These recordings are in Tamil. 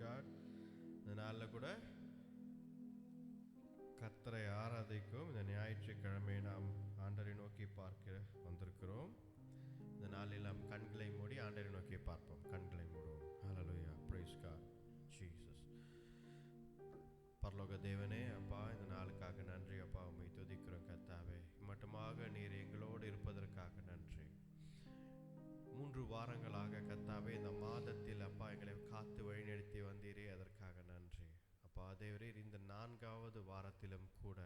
காட். இந்த நாளில் கூட கர்த்தரை ஆராதிக்கும் இந்த ஞாயிற்றுக்கிழமை நாம் ஆண்டரை நோக்கி பார்க்க வந்திருக்கிறோம். இந்த நாளில் நாம் கண்களை மூடி ஆண்டரை நோக்கி பார்ப்போம். கண்களை மூடுவோம். ஹல்லேலூயா, பிரைஸ் காட், ஜீசஸ். பரலோக தேவனே, அப்பா, இந்த நாளுக்காக நன்றி. அப்பா, உம்மை துதிக்கிறோம் கர்த்தாவே. மட்டுமாக நீர் எங்களோடு இருப்பதற்காக நன்றி. 3 வாரங்களாக கர்த்தாவே இந்த மாதத்தில் அப்பா எங்களை காத்து வழிநடத்தி வந்தீரே, அதற்காக நன்றி. அப்பா தேவரே, இந்த 4வது வாரத்திலும் கூட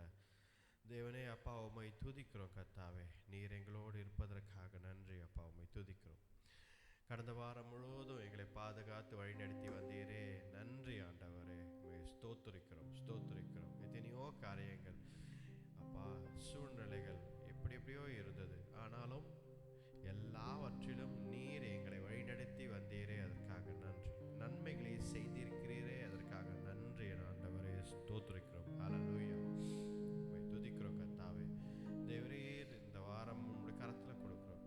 தேவனே அப்பா உம்மை துதிக்கிறோம் கர்த்தாவே. நீர் எங்களோடு இருப்பதற்காக நன்றி. அப்பா உம்மை துதிக்கிறோம். கடந்த வாரம் முழுவதும் எங்களை பாதுகாத்து வழிநடத்தி வந்தீரே, நன்றி ஆண்டவரே. ஸ்தோத்திரிக்கிறோம், ஸ்தோத்திரிக்கிறோம். எத்தனையோ காரியங்கள் அப்பா, சூழ்நிலைகள் எப்படியோ இருந்தது, ஆனாலும் எல்லாவற்றிலும் நீர் எங்களை வழிநடத்தி வந்தீரே, அதற்காக நன்றி. நன்மைகளை செய்திருக்கிறீரே, அதற்காக நன்றி ஆண்டவரே. ஸ்தோத்திரிக்கிறோம். ஹல்லேலூயா, துதிக்கிறோம் கர்த்தாவே. தேவரீர் இந்த வாரம் உங்களுடைய கரத்தில் கொடுக்கிறோம்.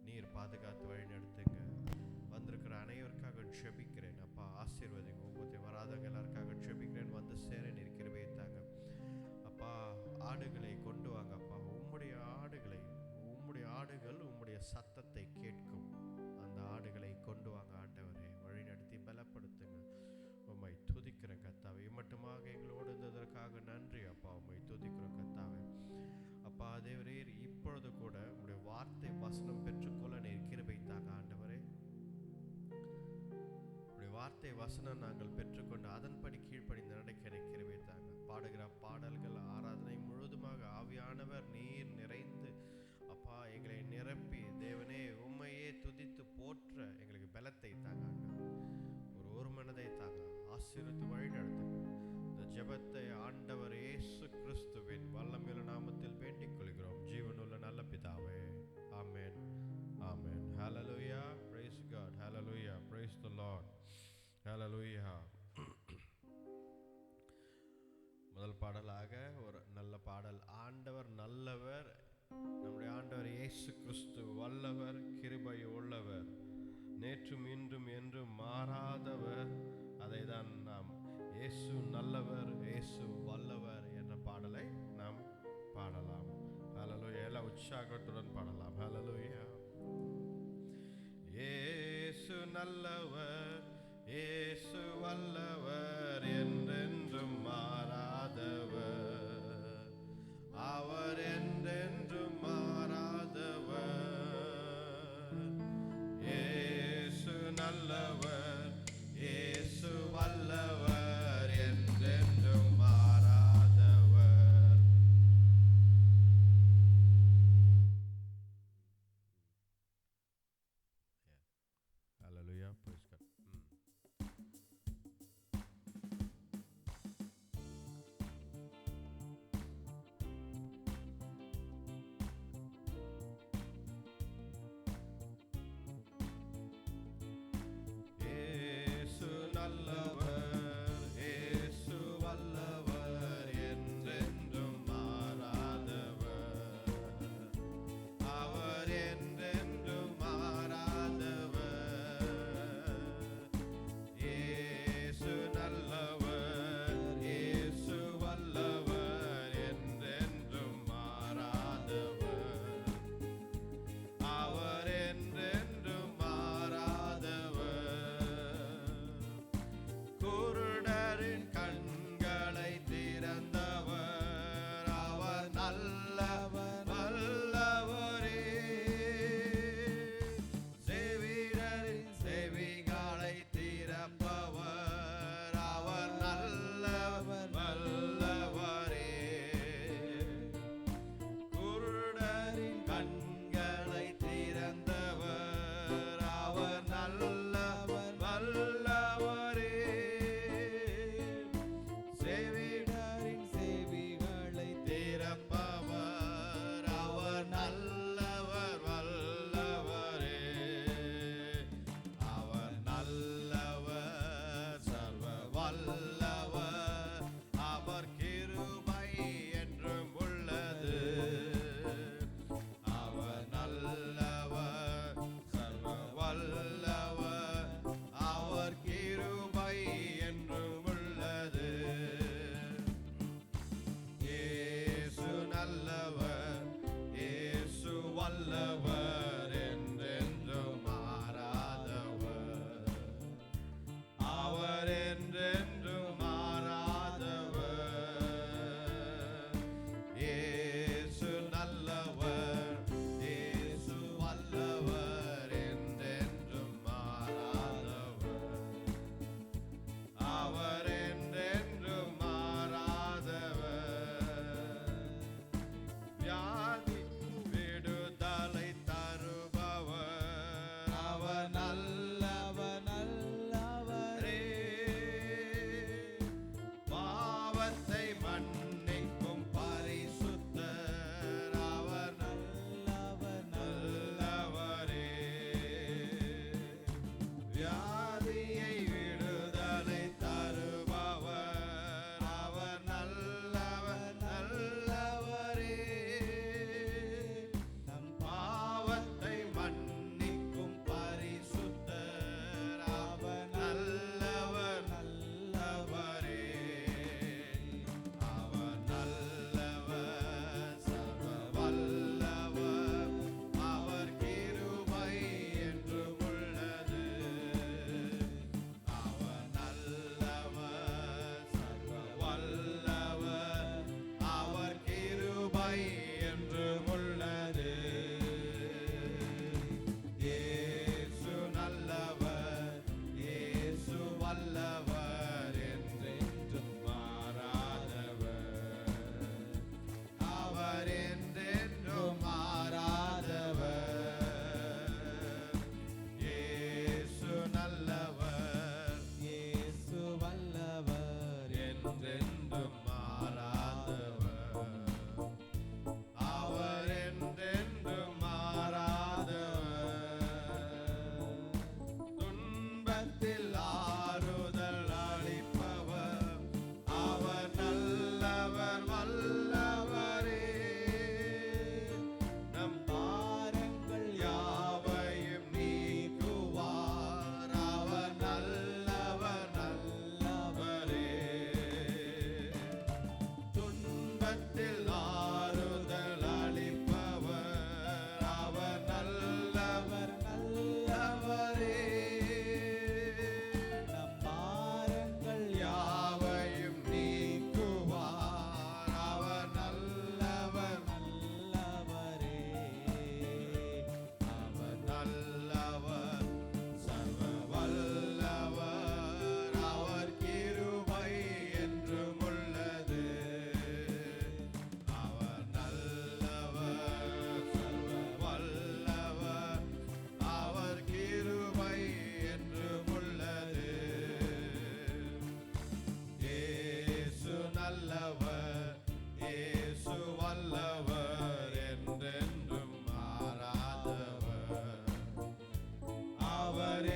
நீர் பாதுகாத்து வழிநடத்துங்க. வந்திருக்கிற அனைவருக்காக ஜெபிக்கிறேன் அப்பா, ஆசீர்வதிங்க. ஒவ்வொரு வராதவங்க எல்லாருக்காக ஜெபிக்கிறேன். வந்து சேர நீர் கிருபையை தாங்க அப்பா. ஆடுகளை கொண்டு வாங்க அப்பா. உம்முடைய ஆடுகள் உம்முடைய சத்தத்தை கேட்கும். அந்த ஆடுகளை கொண்டு வாங்க ஆண்டவரே. வழிநடத்தி பலப்படுத்துங்க. உம்மை துதிக்கிறேன் கர்த்தாவே. மட்டுமாக எங்களோடு இருந்ததற்காக நன்றி அப்பா. உம்மை துதிக்கிறோம் கர்த்தாவே. அப்பா தேவரீர், இப்பொழுது கூட உம்முடைய வார்த்தை வசனம் பெற்றுக்கொள்ள நீர் கிருபை தாங்க ஆண்டவரே. வார்த்தை வசனம் நாங்கள் பெற்றுக்கொண்டு அதன்படி கீழ்ப்படிந்து நடக்க கிருபை தாங்க. பாடுகிற பாடல்கள் ஆராதனை முழுவதுமாக ஆவியானவர் நீர் நிறைந்து அப்பா எங்களை நிரப்பி தேவனே உம்மையே துதித்து போற்ற எங்களுக்கு பலத்தை தாங்க. ஒரு மனதை தாங்க. ஆசீர்வதித்து வழி நடத்துங்க. இந்த ஜெபத்தை ஆண்டவர் இயேசு கிறிஸ்துவின் வல்லமையுள்ள நாமத்தில் வேண்டிக் கொள்கிறோம், ஜீவனுள்ள நல்ல பிதாவே. ஆமென், ஆமென். ஹல்லேலூயா, praise God. Hallelujah, praise the Lord. ஹல்லேலூயா. முதல் பாடலாக ஒரு நல்ல பாடல். ஆண்டவர் நல்லவர், நம்முடைய ஆண்டவர் இயேசு கிறிஸ்து வல்லவர், கிருபை உள்ளவர், நேற்றும் இன்றும் என்றும் மாறாதவர். அதை தான் நாம் இயேசு நல்லவர், இயேசு வல்லவர் என்ற பாடலை நாம் பாடலாம். ஹல்லேலூயா. எல்லாம் உற்சாகத்துடன் பாடலாம். ஹல்லேலூயா. இயேசு நல்லவர், இயேசு வல்லவர், என்றென்றும் மாறாதவர், அவர் என்றென்றும் மாறாதவர். இயேசு நல்லவர், இயேசு வல்லவர், என்றென்றும் மாறாதவர். Hallelujah, praise God.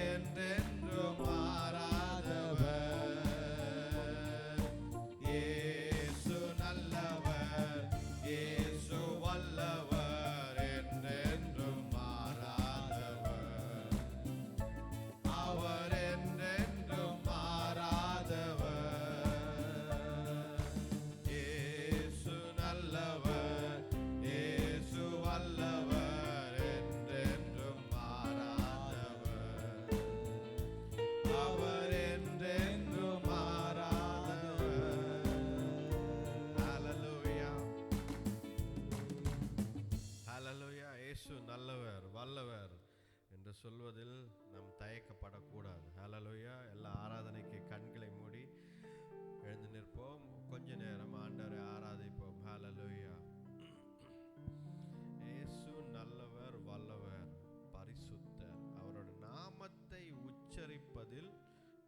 என்றென்றும் மாறாதவர். இயேசு நல்லவர், இயேசு வல்லவர், என்றென்றும் மாறாதவர். அவர் என்றென்றும் மாறாதவர். இயேசு நல்லவர், இயேசு வல்லவர், என்றென்றும் மாறாதவர். அவர் என்றென்றும் மாறாதவர். ஹல்லேலூயா, ஹல்லேலூயா. இயேசு நல்லவர், வல்லவர் என்று சொல்வதில் நாம் தயக்கப்படக்கூடாது. ஹல்லேலூயா. எல்லா ஆராதனைக்கு கண்களை மூடி எழுந்து நிற்போம். கொஞ்ச நேரம் ஆண்டவரை ஆராதிப்போம். ஹல்லேலூயா. இயேசு நல்லவர், வல்லவர், பரிசுத்தர். அவரோட நாமத்தை உச்சரிப்பதில்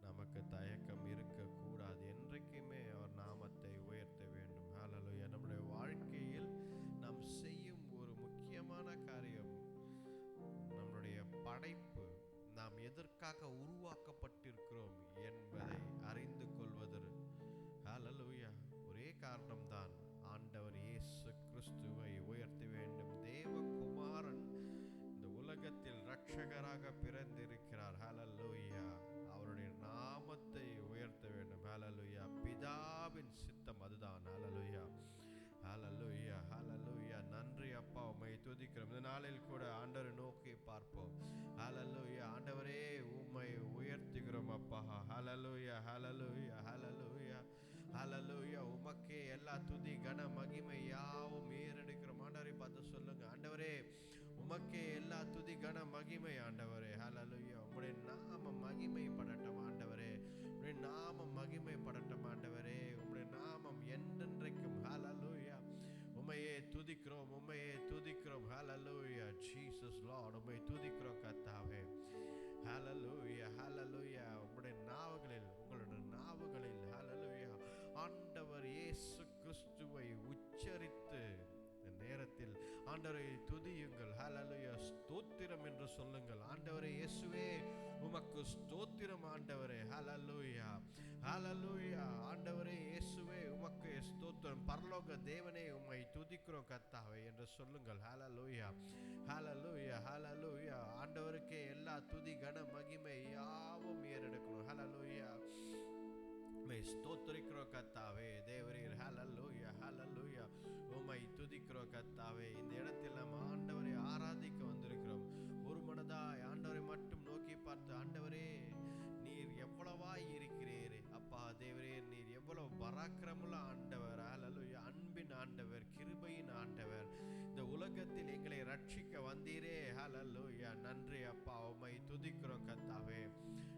நமக்கு தயக்கம் இருக்கக்கூடாது. என்றைக்குமே அவர் நாமத்தை உயர்த்த வேண்டும். ஹல்லேலூயா. நம்முடைய வாழ்க்கையில் நாம் செய்யும் ஒரு முக்கியமான காரியம், நம்முடைய படைப்பு நாம் எதற்காக உருவாக்கப்பட்டிருக்கிறோம் என்பதை அறிந்து கொள்வதற்கு ஹல்லேலூயா ஒரே காரணம்தான், ஆண்டவர் இயேசு கிறிஸ்துவை உயர்த்த வேண்டும். தேவகுமாரன் இந்த உலகத்தில் இரட்சகராக பிறந்திருக்கிறார். ஹல்லேலூயா. அவருடைய நாமத்தை உயர்த்த வேண்டும். ஹல்லேலூயா. பிதாவின் சித்தம் அதுதான். ஹல்லேலூயா, ஹல்லேலூயா, ஹல்லேலூயா. நன்றி அப்பா, உம்மை துதிக்கிறோம். இந்த நாளில் கூட ஆண்டவரை நோக்கி பார்ப்போம். ஹல்லேலூயா. ஆண்டவரே, உம்மை உயர்த்துகிறோம் அப்பா. ஹல்லேலூயா, ஹல்லேலூயா, ஹல்லேலூயா, ஹல்லேலூயா. உமக்கே எல்லா துதி கன மகிமை யாவும் ஏறெடுக்கிறோம். ஆண்டவரை பார்த்து சொல்லுங்க, ஆண்டவரே உமக்கே எல்லா துதி கன மகிமை. ஆண்டவரே ஹல்லேலூயா. உம்முடைய நாமம் மகிமைப்படட்டும் ஆண்டவரே. உம்முடைய நாமம் மகிமைப்படட்டும் ஆண்டவரே. உம்முடைய நாமம் என்றென்றைக்கும் ஹல்லேலூயா. உம்மையே துதிக்கிறோம், உம்மையே துதிக்கிறோம். ஹல்லேலூயா. ஜீசஸ் லார்ட், உம்மை துதிக்கிறோம் கர்த்தாவே. ஹல்லேலூயா, ஹல்லேலூயா. உம்முடைய நாவுகளில், உங்களுடைய நாவுகளில் ஹல்லேலூயா ஆண்டவர் இயேசு கிறிஸ்துவை உச்சரித்து நேரத்தில் ஆண்டவரை துதியுங்கள். ஹல்லேலூயா. ஸ்தோத்திரம் என்று சொல்லுங்கள். ஆண்டவரே இயேசுவே உமக்கு ஸ்தோத்திரம் ஆண்டவரே. ஹல்லேலூயா, ஹல்லேலூயா. ஆண்டவரே இயேசுவே உமக்கு ஸ்தோத்திரம். பரலோக தேவனே உம்மை துதிக்கிறோம் கர்த்தாவே என்று சொல்லுங்கள். ஹல்லேலூயா, ஹல்லேலூயா, ஹல்லேலூயா. ஆண்டவருக்கே எல்லா துதி கன மகிமை யாவும் ஏறெடுக்கணும். ஹல்லேலூயா. உம்மை ஸ்தோத்திரிக்கிறோம் கர்த்தாவே தேவரீர். ஹல்லேலூயா, ஹல்லேலூயா. உம்மை துதிக்கிறோம் கர்த்தாவே. இந்த இடத்தில் நாம் ஆண்டவரை ஆராதிக்க வந்திருக்கிறோம். ஒரு மனதாய் ஆண்டவரை மட்டும் நோக்கி பார்த்து, ஆண்டவரே நீர் எவ்வளவாய் இருக்கிறீரே அப்பா தேவரே, நீர் எவ்வளவு பராக்கிரமுள்ள ஆண்டவர். ஹல்லேலூயா. அன்பின் ஆண்டவர், கிருபையின் ஆண்டவர். இந்த உலகத்தில் எங்களை ரட்சிக்க வந்தீரே. ஹல்லேலூயா. நன்றி அப்பா, உம்மை துதிக்கிறோம் கர்த்தாவே.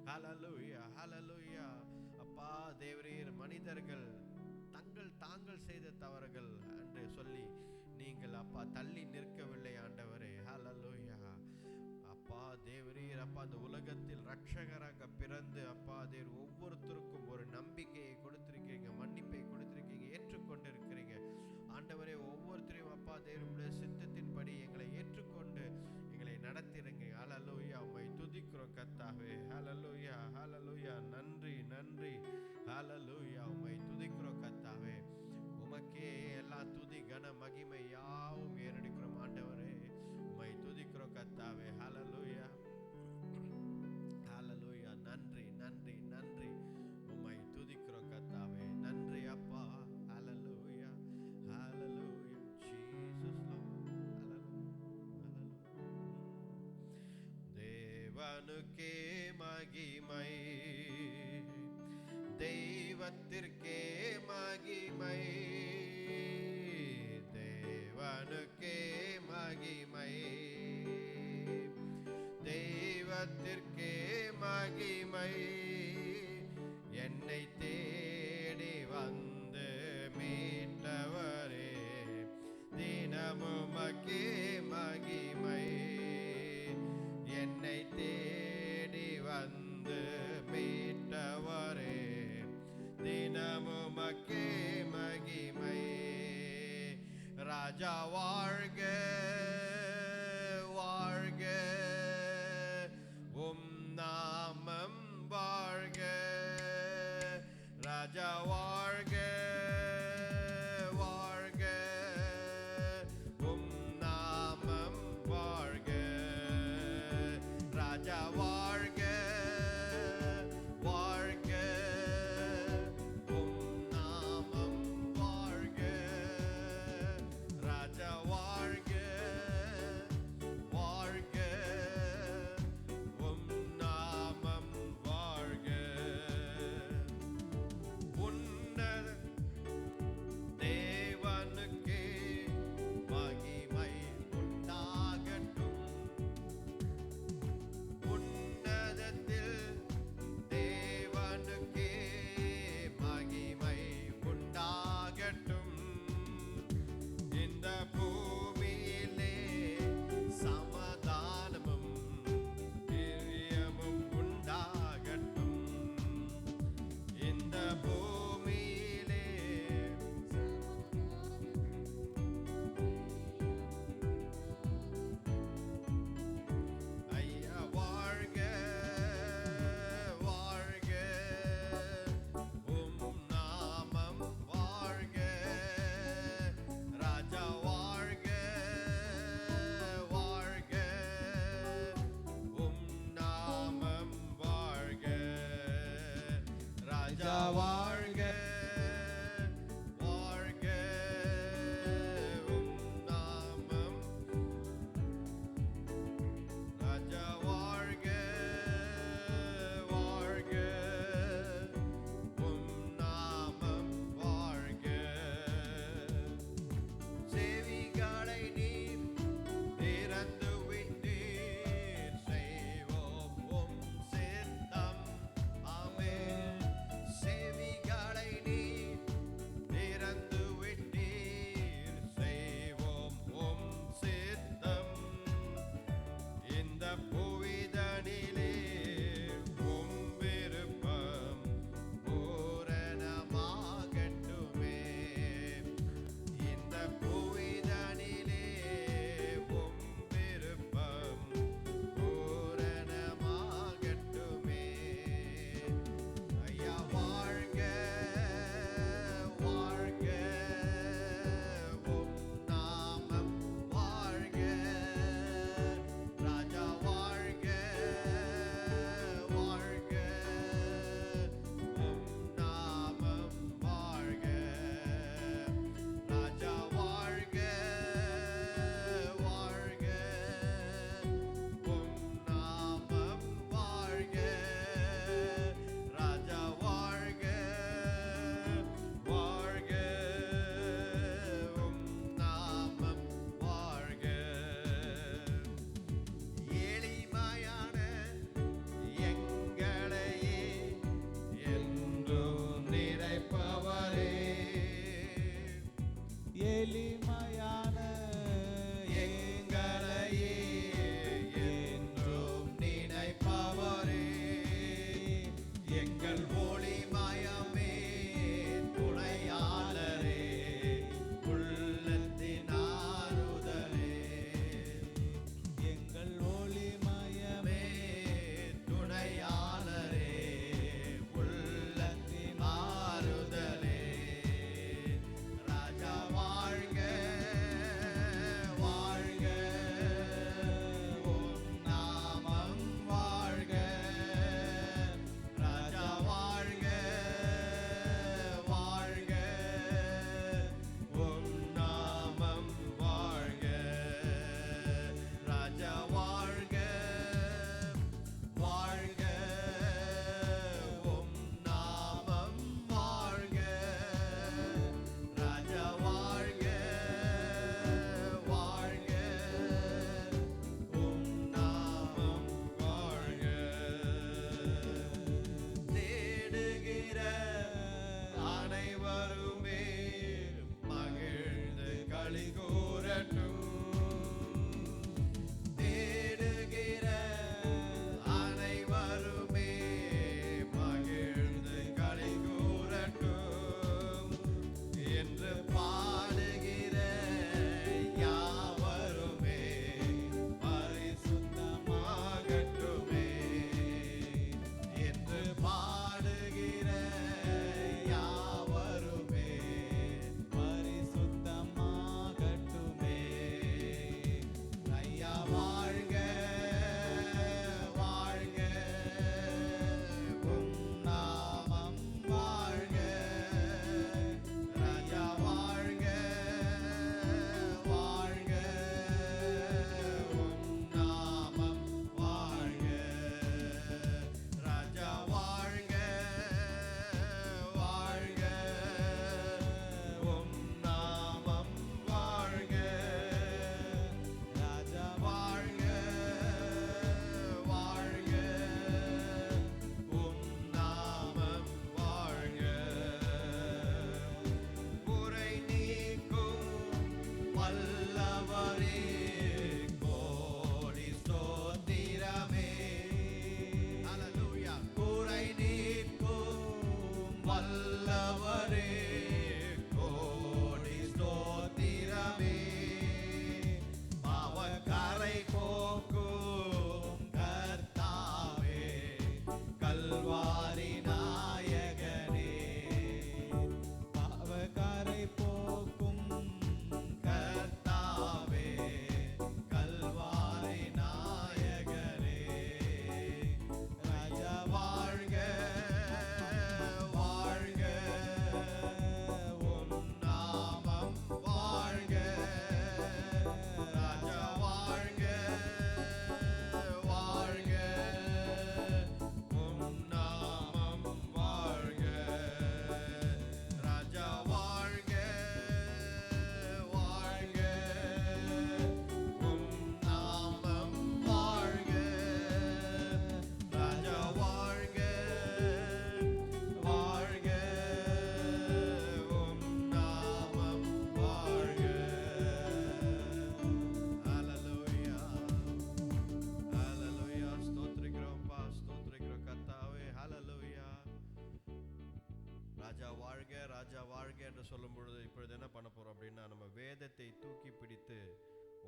ஹல்லேலூயா, ஹல்லேலூயா. அப்பா தேவரீர், மனிதர்கள் தாங்கள் செய்த தவறுகள் என்று சொல்லி நீங்கள் அப்பா தள்ளி நிற்கவில்லை ஆண்டவரே. ஹல்லேலூயா. அப்பா தேவரீர், அப்பா இந்த உலகத்தில் ரட்சகராக பிறந்து அப்பா தேவர் ஒவ்வொருத்தருக்கும் ஒரு நம்பிக்கையை கொடுத்திருக்கிறீங்க, மன்னிப்பை கொடுத்திருக்கீங்க, ஏற்றுக்கொண்டிருக்கிறீங்க ஆண்டவரே. ஒவ்வொருத்தரையும் அப்பா தேவருடைய சித்தத்தின்படி எங்களை ஏற்றுக்கொண்டு எங்களை நடத்திடுங்க. ஹல்லேலூயா. உம்மை துதிக்கிறோம் கர்த்தாவே. ஹல்லேலூயா, ஹல்லேலூயா. நன்றி, நன்றி. ஹல்லேலூயா. உம்மை துதிக்கிறோம் கர்த்தாவே. உமக்கே எல்லா துதி கன மகிமை யாவும் ஏறெடுக்கிறோம் ஆண்டவரே. உம்மை துதிக்கிறோம் கர்த்தாவே. ஹல்லேலூயா, ஹல்லேலூயா. நன்றி, நன்றி, நன்றி. உம்மை துதிக்கிறோம் கர்த்தாவே. நன்றி அப்பா. Hallelujah, hallelujah. Jesus Lord. Hallelujah. தேவனுக்கே மகிமை, தெய்வத்திற்கே மகிமை, தேவனுக்கே மகிமை, தெய்வத்திற்கே மகிமை. என்னை தேடி வந்து மீட்டவரே, தினமும் மகே மகிமை. என்னை தேடி வந்து மீட்டவரே, தினமும் மகே மகிமை. ராஜா வாழ்க, வாழ்க, உம் நாமம் வாழ்க, ராஜா வாழ்க வாழ்க, உம் நாமம் வாழ்க, ராஜா வாழ்க வாழ்க, உம் நாமம் வாழ்க, ராஜா வாழ்க வாழ்க, உம் நாமம் வாழ்க. உன்னத தேவனுக்கே மகிமை உண்டாகட்டும், உன்னதத்தில் தேவனுக்கே மகிமை உண்டாகட்டும். இந்த பூமியிலே சமாதானமும் பிரியமும் உண்டாகட்டும். இந்த பூமியிலே ஐயா வாழ்க வாழ்க, உம் நாமம் வாழ்க, ராஜா வாழ்க வாழ்க, உம் நாமம் வாழ்க, ராஜா வாழ்க வாழ்க, உம் நாமம் ராஜா வாழ்க வாழ்க, உம் நாமம் வாழ்க. செவிகளை நீர் திறந்து விட்டீர், செய்வோம் உம் சித்தம். ஆமென். செவிகளை வாழ்க ராஜா வாழ்க என்று சொல்லும் பொழுது இப்பொழுது என்ன பண்ண போறோம் அப்படின்னா, நம்ம வேதத்தை தூக்கி பிடித்து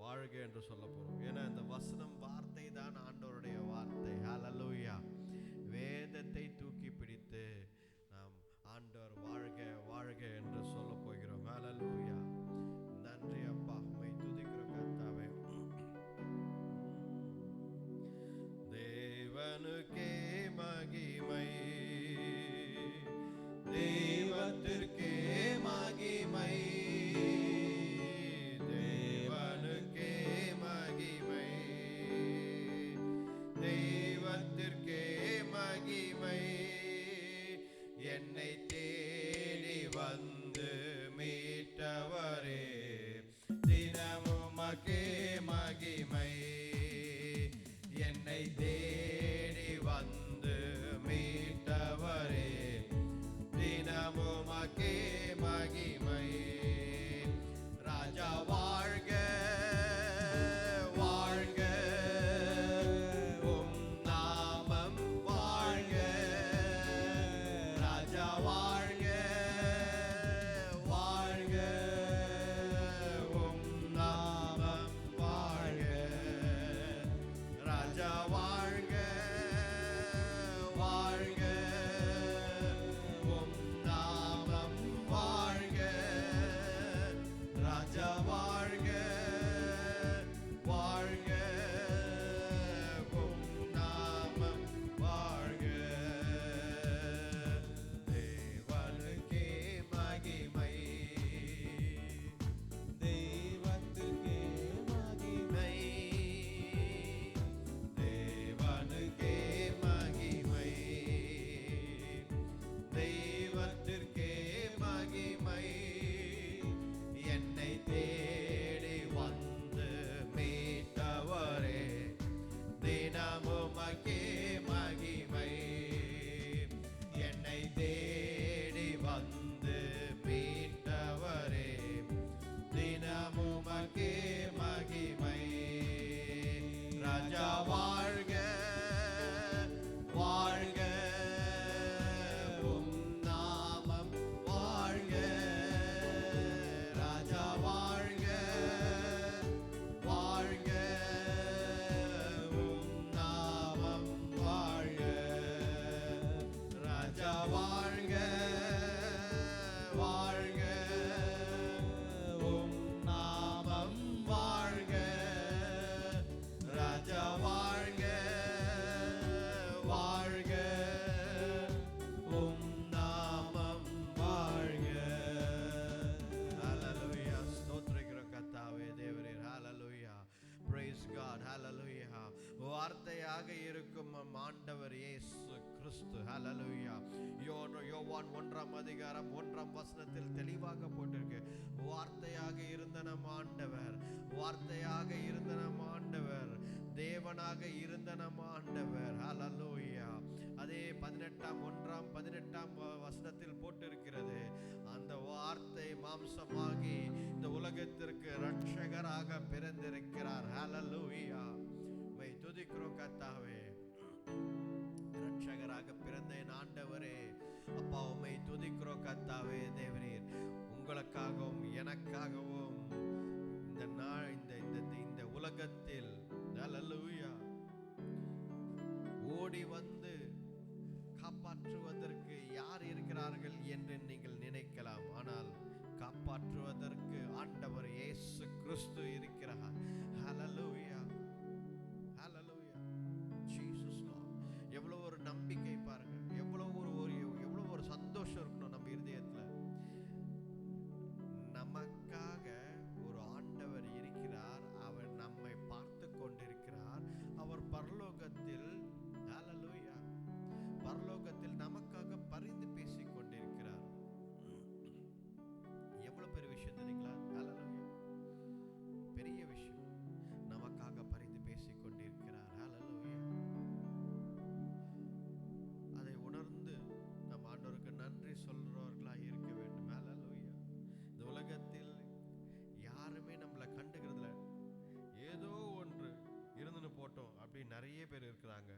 வாழ்க என்று சொல்ல போறோம். ஏன்னா இந்த வசனம் வார்த்தை தான் ஆண்டவருடைய வார்த்தை. ஹல்லேலூயா. வேதத்தை தூக்கி பிடித்து நாம் ஆண்டவர் வாழ்க வாழ்க என்று சொல்ல போகிறோம். ஹல்லேலூயா. நன்றி அப்பா, உம்மை துதிக்கிறோம் கர்த்தாவே. தேவனுக்கே மகிமை, தெய்வத்திற்கே மகிமை, தேவனுக்கே மகிமை, தெய்வத்திற்கே மகிமை. என்னை தேடி வந்து மீட்டவரே, தினமும் உமக்கே மகிமை. என்னை தேடி வந்து மீட்டவரே, தினமும் உமக்கே மகிமை. ராஜா வாழ்க வாழ்க, உம் நாமம் வாழ்க. ராஜா வாழ்க வாழ்க, உம் நாமம் வாழ்க. ராஜா வாழ்க வாழ்க, உம் நாமம் வாழ்க. ராஜா வாழ்க வாழ்க, உம் நாமம் வாழ்க. தேவனுக்கே மகிமை, தெய்வத்துக்கே மகிமை, தேவனுக்கே மகிமை, தெய்வத்திற்கே மகிமை. என்னை தேடி வந்து மீட்டவரே, தினமும் உமக்கே மகிமை. என்னை தேடி வந்து மீட்டவரே, தினமும் உமக்கே மகிமை. ராஜா வாழ்க வாழ்க, உம் நாமம் வாழ்க. ராஜா வாழ்க வாழ்க, உம் நாமம் வாழ்க. ராஜா வாழ்க வாழ்க, உம் நாமம் வாழ்க. ராஜா வாழ்க வாழ்க, உம் நாமம் வாழ்க. ஹல்லேலூயா. ஸ்தோத்திரிக்கிறோம் கர்த்தாவே தேவரீர். ஹல்லேலூயா. Praise God. ஹல்லேலூயா. வார்த்தையாக இருக்கும் நம் ஆண்டவர் இயேசு கிறிஸ்து. ஹல்லேலூயா. யோவான் 1ஆம் அதிகாரம் 1ஆம் வசனத்தில் தெளிவாக போட்டிருக்கு. வார்த்தையாக இருந்த நம் ஆண்டவர், வார்த்தையாக இருந்த நம் ஆண்டவர், தேவனாக இருந்த நம் ஆண்டவர். ஹல்லேலூயா. அதே 18ஆம் வசனத்தில் போட்டிருக்கிறது, அந்த வார்த்தை மாம்சமாகி இந்த உலகத்திற்கு இரட்சகராக பிறந்திருக்கிறார். ஹல்லேலூயா. உம்மை துதிக்கிறோம் கர்த்தாவே. இரட்சகராக பிறந்த என் ஆண்டவரே, அப்பா உம்மை துதிக்கிறோம் கர்த்தாவே தேவரீர். உங்களுக்காகவும் எனக்காகவும் இந்த நாள் இந்த உலகத்தில் ஹல்லேலூயா ஓடி வந்து காப்பாற்றுவதற்கு யார் இருக்கிறார்கள் என்று நீங்கள் நினைக்கலாம். ஆனால் காப்பாற்றுவதற்கு ஆண்டவர் இயேசு கிறிஸ்து இருக்கிறார். ஹல்லேலூயா. ஹல்லேலூயா. Jesus Lord. எவ்வளவு ஒரு நம்பிக்கை பாருங்க, எவ்வளவு ஒரு சந்தோஷம் இருக்கணும் நம்ம இருதயத்துல. நமக்காக ஒரு ஆண்டவர் இருக்கிறார், அவர் நம்மை பார்த்து கொண்டிருக்கிறார். அவர் பரலோகத்தில் ஹல்லேலூயா, பரலோகத்தில் நமக்காக பரிந்து பேசிக் கொண்டிருக்கிறார். எவ்வளவு பெரிய விஷயம் தெரியுங்களா? ஹல்லேலூயா. பெரிய விஷயம். நமக்காக பரிந்து பேசிக் கொண்டிருக்கிறார். ஹல்லேலூயா. அதை உணர்ந்து நம் ஆண்டவருக்கு நன்றி சொல்றவர்களாக இருக்க வேண்டும். ஹல்லேலூயா. இந்த உலகத்தில் யாருமே நம்மளை கண்டுக்கிறதுல, ஏதோ ஒன்று இருந்துன்னு போட்டோம் அப்படி நிறைய பேர் இருக்கிறாங்க.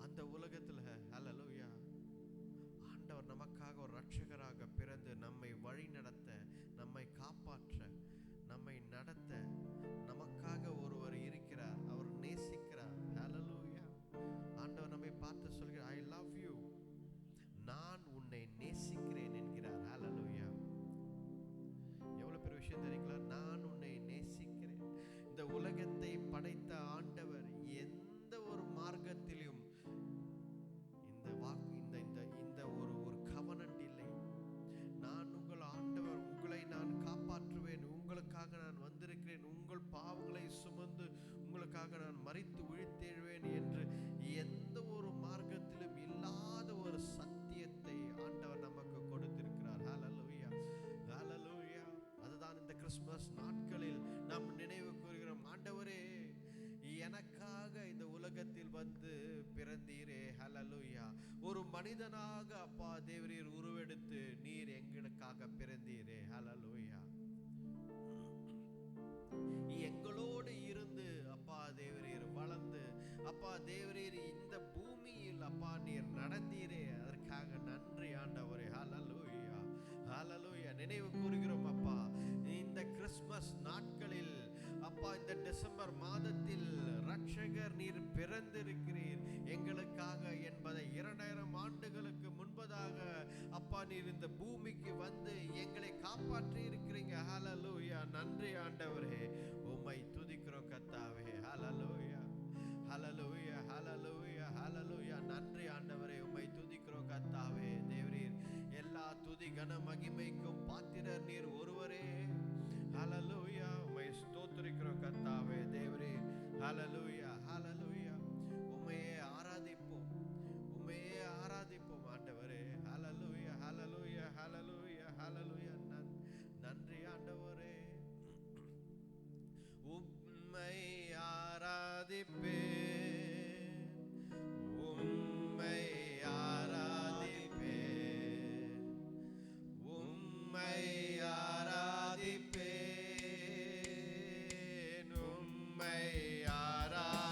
அந்த உலகத்துல ஹல்லேலூயா ஒரு இரட்சகராக பிறந்து நம்மை வழி நடத்த, நம்மை காப்பாற்ற, நம்மை நடத்த நமக்காக ஒருவர் இருக்கிறார். அவர் நேசிக்கிறார். ஹல்லேலூயா. ஆண்டவர் நம்மை பார்த்து சொல்கிறார், ஐ லவ் யூ, நான் உன்னை நேசிக்கிறேன் என்கிறார். ஹல்லேலூயா. எவ்வளவு பெரிய விஷயம் தெரியுங்களா? நான் உன்னை நேசிக்கிறேன். இந்த உலகத்தை படைத்த ஆண்டவர் எந்த ஒரு மார்க்கத்திலும் இந்த வாக்கு இந்த ஒரு கவனன்ட் இல்லை. நான் உங்கள் ஆண்டவர், உங்களை நான் காப்பாற்றுவேன், உங்களுக்காக நான் வந்திருக்கிறேன், உங்கள் பாவங்களை சுமந்து உங்களுக்காக நான் மரித்து உயிர்த்தெழுவேன் என்று எந்த ஒரு மார்க்கத்திலும் இல்லாத ஒரு சத்தியத்தை ஆண்டவர் நமக்கு கொடுத்திருக்கிறார். ஹல்லேலூயா, ஹல்லேலூயா. அதுதான் இந்த கிறிஸ்துமஸ் நாட்களில் நாம் நினைவு கூறுகிறோம். ஆண்டவரே, எனக்காக இந்த உலகத்தில் வந்து பிறந்தீரே. ஹல்லேலூயா. ஒரு மனிதனாக அப்பா தேவரீர் உருவெடுத்து நீர் எங்களுக்காக பிறந்தீரே. ஹல்லேலூயா. எங்களோடு இருந்து அப்பா தேவரீர் வளர்ந்து அப்பா தேவரீர் இந்த பூமியில் அப்பா நீர் நடந்தீரே, அதற்காக நன்றி ஆண்டவரே. ஹல்லேலூயா, ஹல்லேலூயா. நினைவு கூறுகிறோம் அப்பா, இந்த கிறிஸ்துமஸ் நாட்களில் அப்பா, இந்த டிசம்பர் மாதத்தில் இரட்சகர் நீர் பிறந்திருக்கிறீர் எங்களுக்காக என்பதை 2000 ஆண்டுகளுக்கு முன்பதாக அப்பா நீர் இந்த பூமிக்கு வந்து எங்களை காப்பாற்றி இருக்கிறீங்க. ஹல்லேலூயா. நன்றி ஆண்டவரே, உம்மை துதிக்கிறோம் கர்த்தாவே. ஹல்லேலூயா, ஹல்லேலூயா, ஹல்லேலூயா, ஹல்லேலூயா. நன்றி ஆண்டவரே, உம்மை துதிக்கிறோம் கர்த்தாவே. தேவரீர் எல்லா துதி கன மகிமைக்கும் பாத்திரர் நீர் ஒருவரே. ஹல்லேலூயா. உம்மை ஸ்தோத்திரிக்கிறோம் கர்த்தாவே தேவரே. ஹல்லேலூயா, ஹல்லேலூயா. உம்மையே ஆராதிப்போம், உம்மையே ஆராதிப்போம் ஆண்டவரே. ஹல்லேலூயா, ஹல்லேலூயா, ஹல்லேலூயா, ஹல்லேலூயா. நன்றி ஆண்டவரே. உம்மை ஆராதிப்பேன், உம்மை ஆராதிப்பேன், உம்மை ஆராதிப்பேன், உம்மை ஆராதிப்பேன்.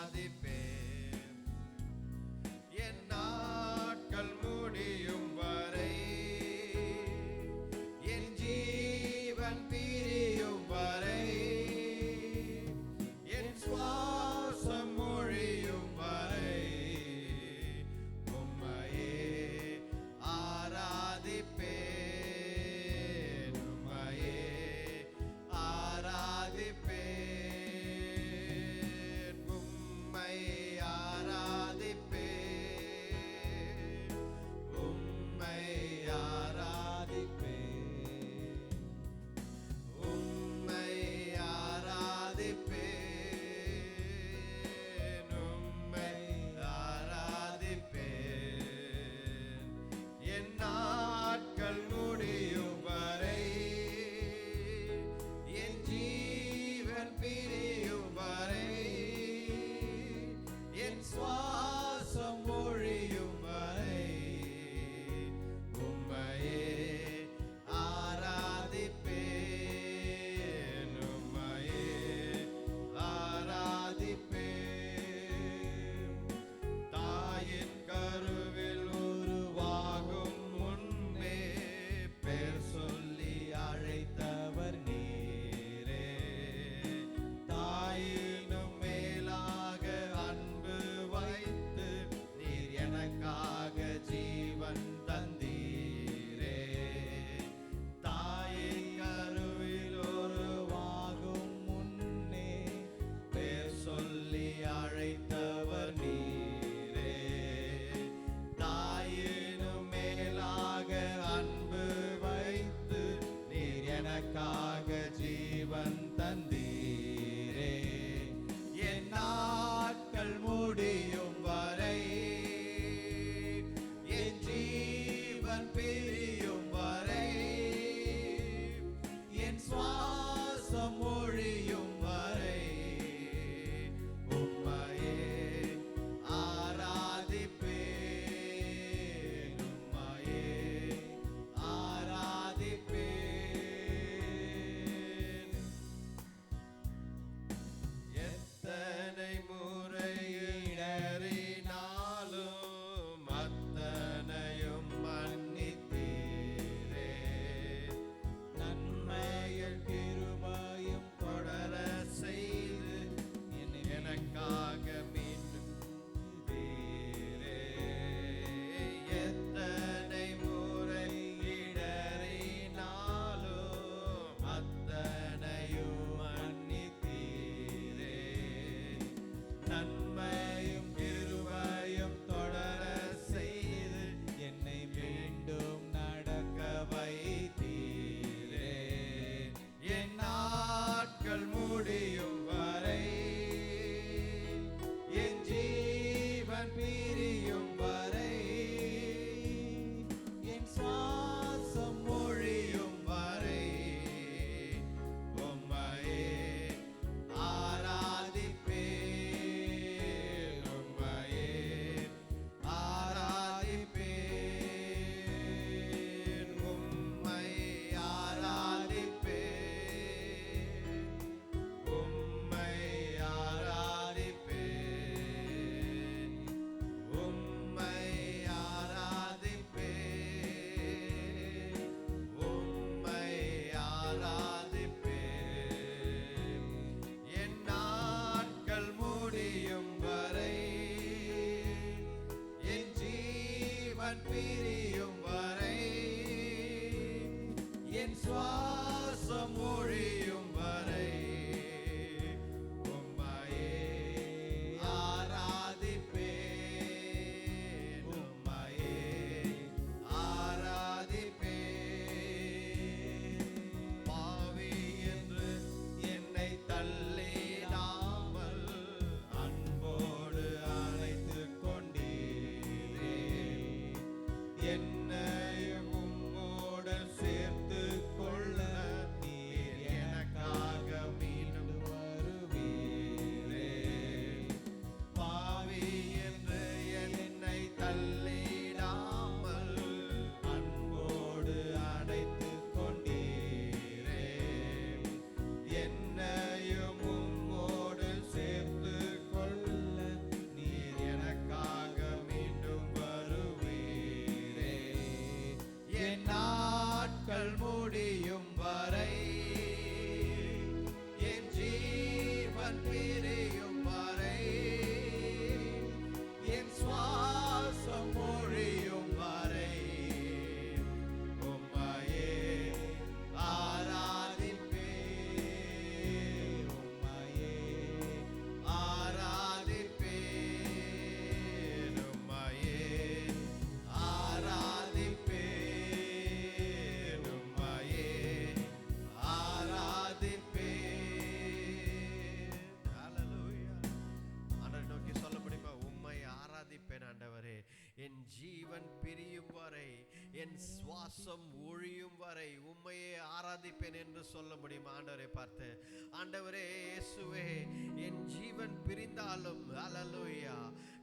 ஜீவன் பிரியும் வரை என் சுவாசம் ஒழியும் வரை உம்மையே ஆராதிப்பேன், உம்மையே ஆராதிப்பேன். பாவி என்று என்னை தள்ளிடாமல் அன்போடு அழைத்துக் கொண்டீரே, என்னையும் உம்மோடு சேர்த்துக் கொள்ள நீர் எனக்காக மீண்டும் வருவீரே. பாவி என்று என்னை தள்ளிடாமல் அன்போடு அழைத்துக் கொண்டீரே, என்னையும் உம்மோடு சேர்த்துக் கொள்ள நீர் எனக்காக மீண்டும் வருவீரே. என் நாட்கள் முடியும் வரை என் ஜீவன் பிரியும் வரை என் சுவாசம் ஒழியும் வரை உம்மையே ஆராதிப்பேன், உம்மையே ஆராதிப்பேன், உம்மையே ஆராதிப்பேன், உம்மையே ஆராதிப்பேன். ஹல்லேலூயா. ஆண்டவரை நோக்கி சொல்ல முடியுமா? உம்மை ஆராதிப்பேன் ஆண்டவரே, என் ஜீவன் பிரியும் வரை என் சுவாசம் ஒழியும் வரை உம்மையே ஆராதிப்பேன் என்று சொல்ல முடியுமா? ஆண்டவரை பார்த்து, ஆண்டவரே இயேசுவே, என் ஜீவன் பிரிந்தாலும் ஹல்லேலூயா,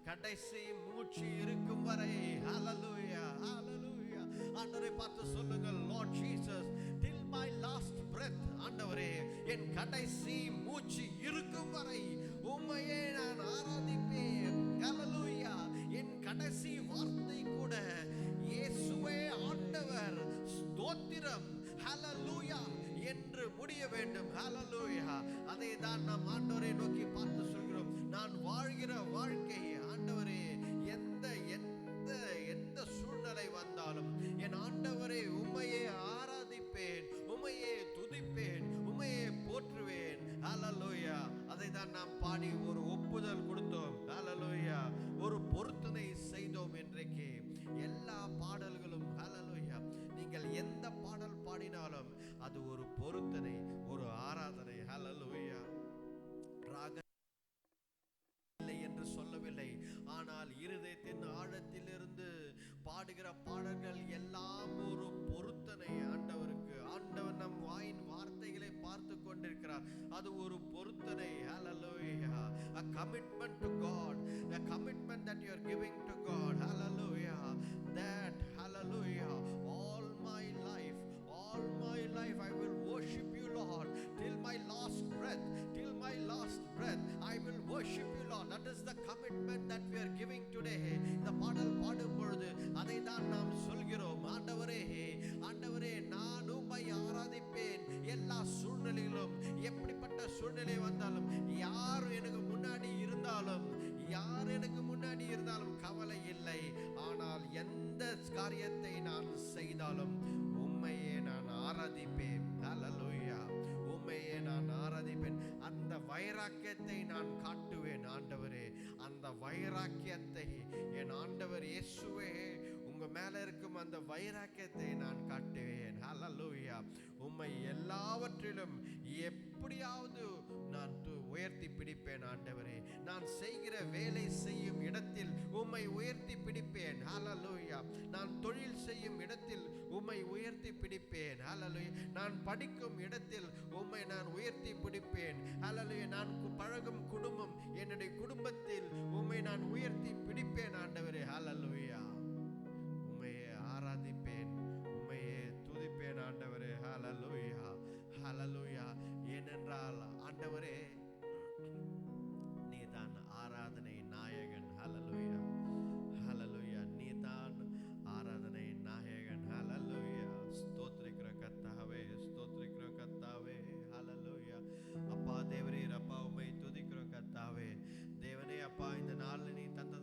கடைசி மூச்சு இருக்கும் வரை ஹல்லேலூயா, ஹல்லேலூயா. ஆண்டவரை பார்த்து சொல்லுங்கள், Lord Jesus, till my last breath, ஆண்டவரே என் கடைசி மூச்சு இருக்கும் வரை உம்மையே நான் ஆராதிப்பேன். ஹல்லேலூயா. என் கடைசி வார்த்தை கூட இயேசுவே ஆண்டவர், ஸ்தோத்திரம், ஹல்லேலூயா என்று முடிய வேண்டும். ஹல்லேலூயா. அதை தான் நாம் ஆண்டவரை நோக்கி பார்த்து சொல்கிறோம். நான் வாழ்கிற வாழ்க்கை ஆண்டவரே, எந்த எந்த எந்த சூழ்நிலை வந்தாலும் என் ஆண்டவரை உம்மையே ஆராதிப்பேன், உம்மையே துதிப்பேன், உம்மையே போற்றுவேன். ஹல்லேலூயா. அதை தான் நாம் பாடி ஒரு ஒப்புதல் கொடுத்தோம். ஹல்லேலூயா. ஒரு பொருத்தனை செய்தோம். இன்றைக்கு எல்லா பாடல்களும் ஹல்லேலூயா, நீங்கள் எந்த பாடல் பாடினாலும் அது ஒரு பொருத்தனை, ஒரு ஆராதனை. ஹல்லேலூயா. ராக இல்லை என்று சொல்லவில்லை, ஆனால் இருதயத்தின் ஆழத்திலிருந்து பாடுகிற பாடல்கள் எல்லாம் ஒரு பொருத்தனை ஆண்டவருக்கு. ஆண்டவர் நம் வாயின் வார்த்தைகளை பார்த்து கொண்டிருக்கிறார். அது ஒரு பொருத்தனை. ஹல்லேலூயா. A commitment to God, a commitment that you are giving to God. Hallelujah. That hallelujah, all my life I will worship you, Lord, till my last breath, till my last breath I will worship you, Lord. That is the commitment that we are giving today. இந்த பாடல் பாடும் பொழுது அதை தான் நாம் சொல்கிறோம். ஆண்டவரே, ஆண்டவரே, நான் உம்மை ஆராதிப்பேன். எல்லா சூழ்நிலையிலும், எப்படிப்பட்ட சூழ்நிலை வந்தாலும், யார் எனக்கு முன்னாடி இருந்தாலும், யார் எனக்கு முன்னாடி இருந்தாலும் கவலை இல்லை. ஆனால் எந்த காரியத்தை நான் செய்தாலும் உம்மையே நான் ஆராதிப்பேன். ஹல்லேலூயா. உம்மையே நான் ஆராதிப்பேன். அந்த வைராக்கியத்தை நான் காட்டுவேன். ஆண்டவரே, அந்த வைராக்கியத்தை என் ஆண்டவர் இயேசுவே, உங்க மேல இருக்கும் அந்த வைராக்கியத்தை நான் காட்டுவேன். ஹல்லேலூயா. உம்மை எல்லாவற்றிலும் எப்படியாவது நான் உயர்த்தி பிடிப்பேன். ஆண்டவரே, நான் செய்கிற வேலை செய்யும் இடத்தில் உம்மை உயர்த்தி பிடிப்பேன். ஹல்லேலூயா. நான் தொழில் செய்யும் இடத்தில் உம்மை உயர்த்தி பிடிப்பேன். ஹல்லேலூயா. நான் படிக்கும் இடத்தில் உம்மை நான் உயர்த்தி பிடிப்பேன். ஹல்லேலூயா. நான் பழகும் குடும்பம், என்னுடைய குடும்பத்தில் உம்மை நான் உயர்த்தி பிடிப்பேன். ஆண்டவரே, ஹல்லேலூயா. உம்மையே ஆராதிப்பேன், உம்மையே துதிப்பேன். ஆண்டவரே, ஹல்லேலூயா, ஹல்லேலூயா. ஏனென்றால் ஆண்டவரே, நீதான் ஆராதனை நாயகன். ஹல்லேலூயா, ஹல்லேலூயா. நீதான் ஆராதனை நாயகன். ஹல்லேலூயா. ஸ்தோத்திரிக்கிறோம் கர்த்தாவே, ஸ்தோத்திரிக்கிறோம் கர்த்தாவே. ஹல்லேலூயா. அப்பா தேவரீர், அப்பா உம்மை துதிக்கிறோம் கர்த்தாவே. தேவனே, அப்பா இந்த நாளில் நீ தந்த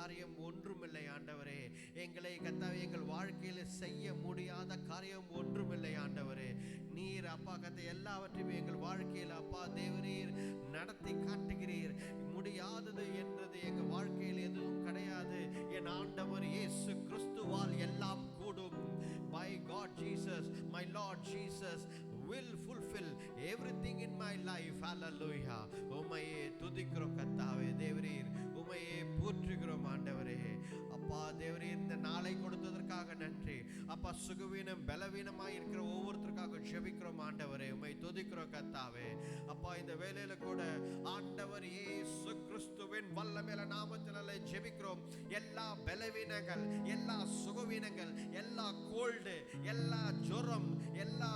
காரியம் ஒன்றுமில்லை ஆண்டவரே. எங்களை கத்தாவே எங்கள் வாழ்க்கையில் செய்ய முடியாத காரியம் ஒன்றுமில்லை ஆண்டவரே. நீர் அப்பா கத்தை எல்லாவற்றையும் எங்கள் வாழ்க்கையில் அப்பா தேவரீர் நடத்தி காட்டுகிறீர். முடியாதது என்றது எங்கள் வாழ்க்கையில் எதுவும் கிடையாது. என் ஆண்டவர் இயேசு கிறிஸ்துவால் எல்லாம் கூடும். My God Jesus, my Lord Jesus will fulfill everything in my life. Hallelujah. உம்மையே துதிக்கிறோம் கர்த்தாவே. தேவரீர் உம்மையே போற்றுகிறோம் ஆண்டவரே. அப்பா தேவரீர் இந்த நாளை கொடுத்ததற்காக நன்றி. அப்பா சுகவீனம் பலவீனமாய் இருக்கிற ஒவ்வொருத்தருக்காக ஜெபிக்கிறோம் ஆண்டவரே. உம்மை துதிக்கிறோம் கர்த்தாவே. அப்பா இந்த வேளையில கூட ஆண்டவர் இயேசு கிறிஸ்துவின் வல்லமையுள்ள நாமத்தினாலே ஜெபிக்கிறோம். எல்லா பலவீனங்கள், எல்லா சுகவீனங்கள், எல்லா கோல்டு, எல்லா ஜுரம், எல்லா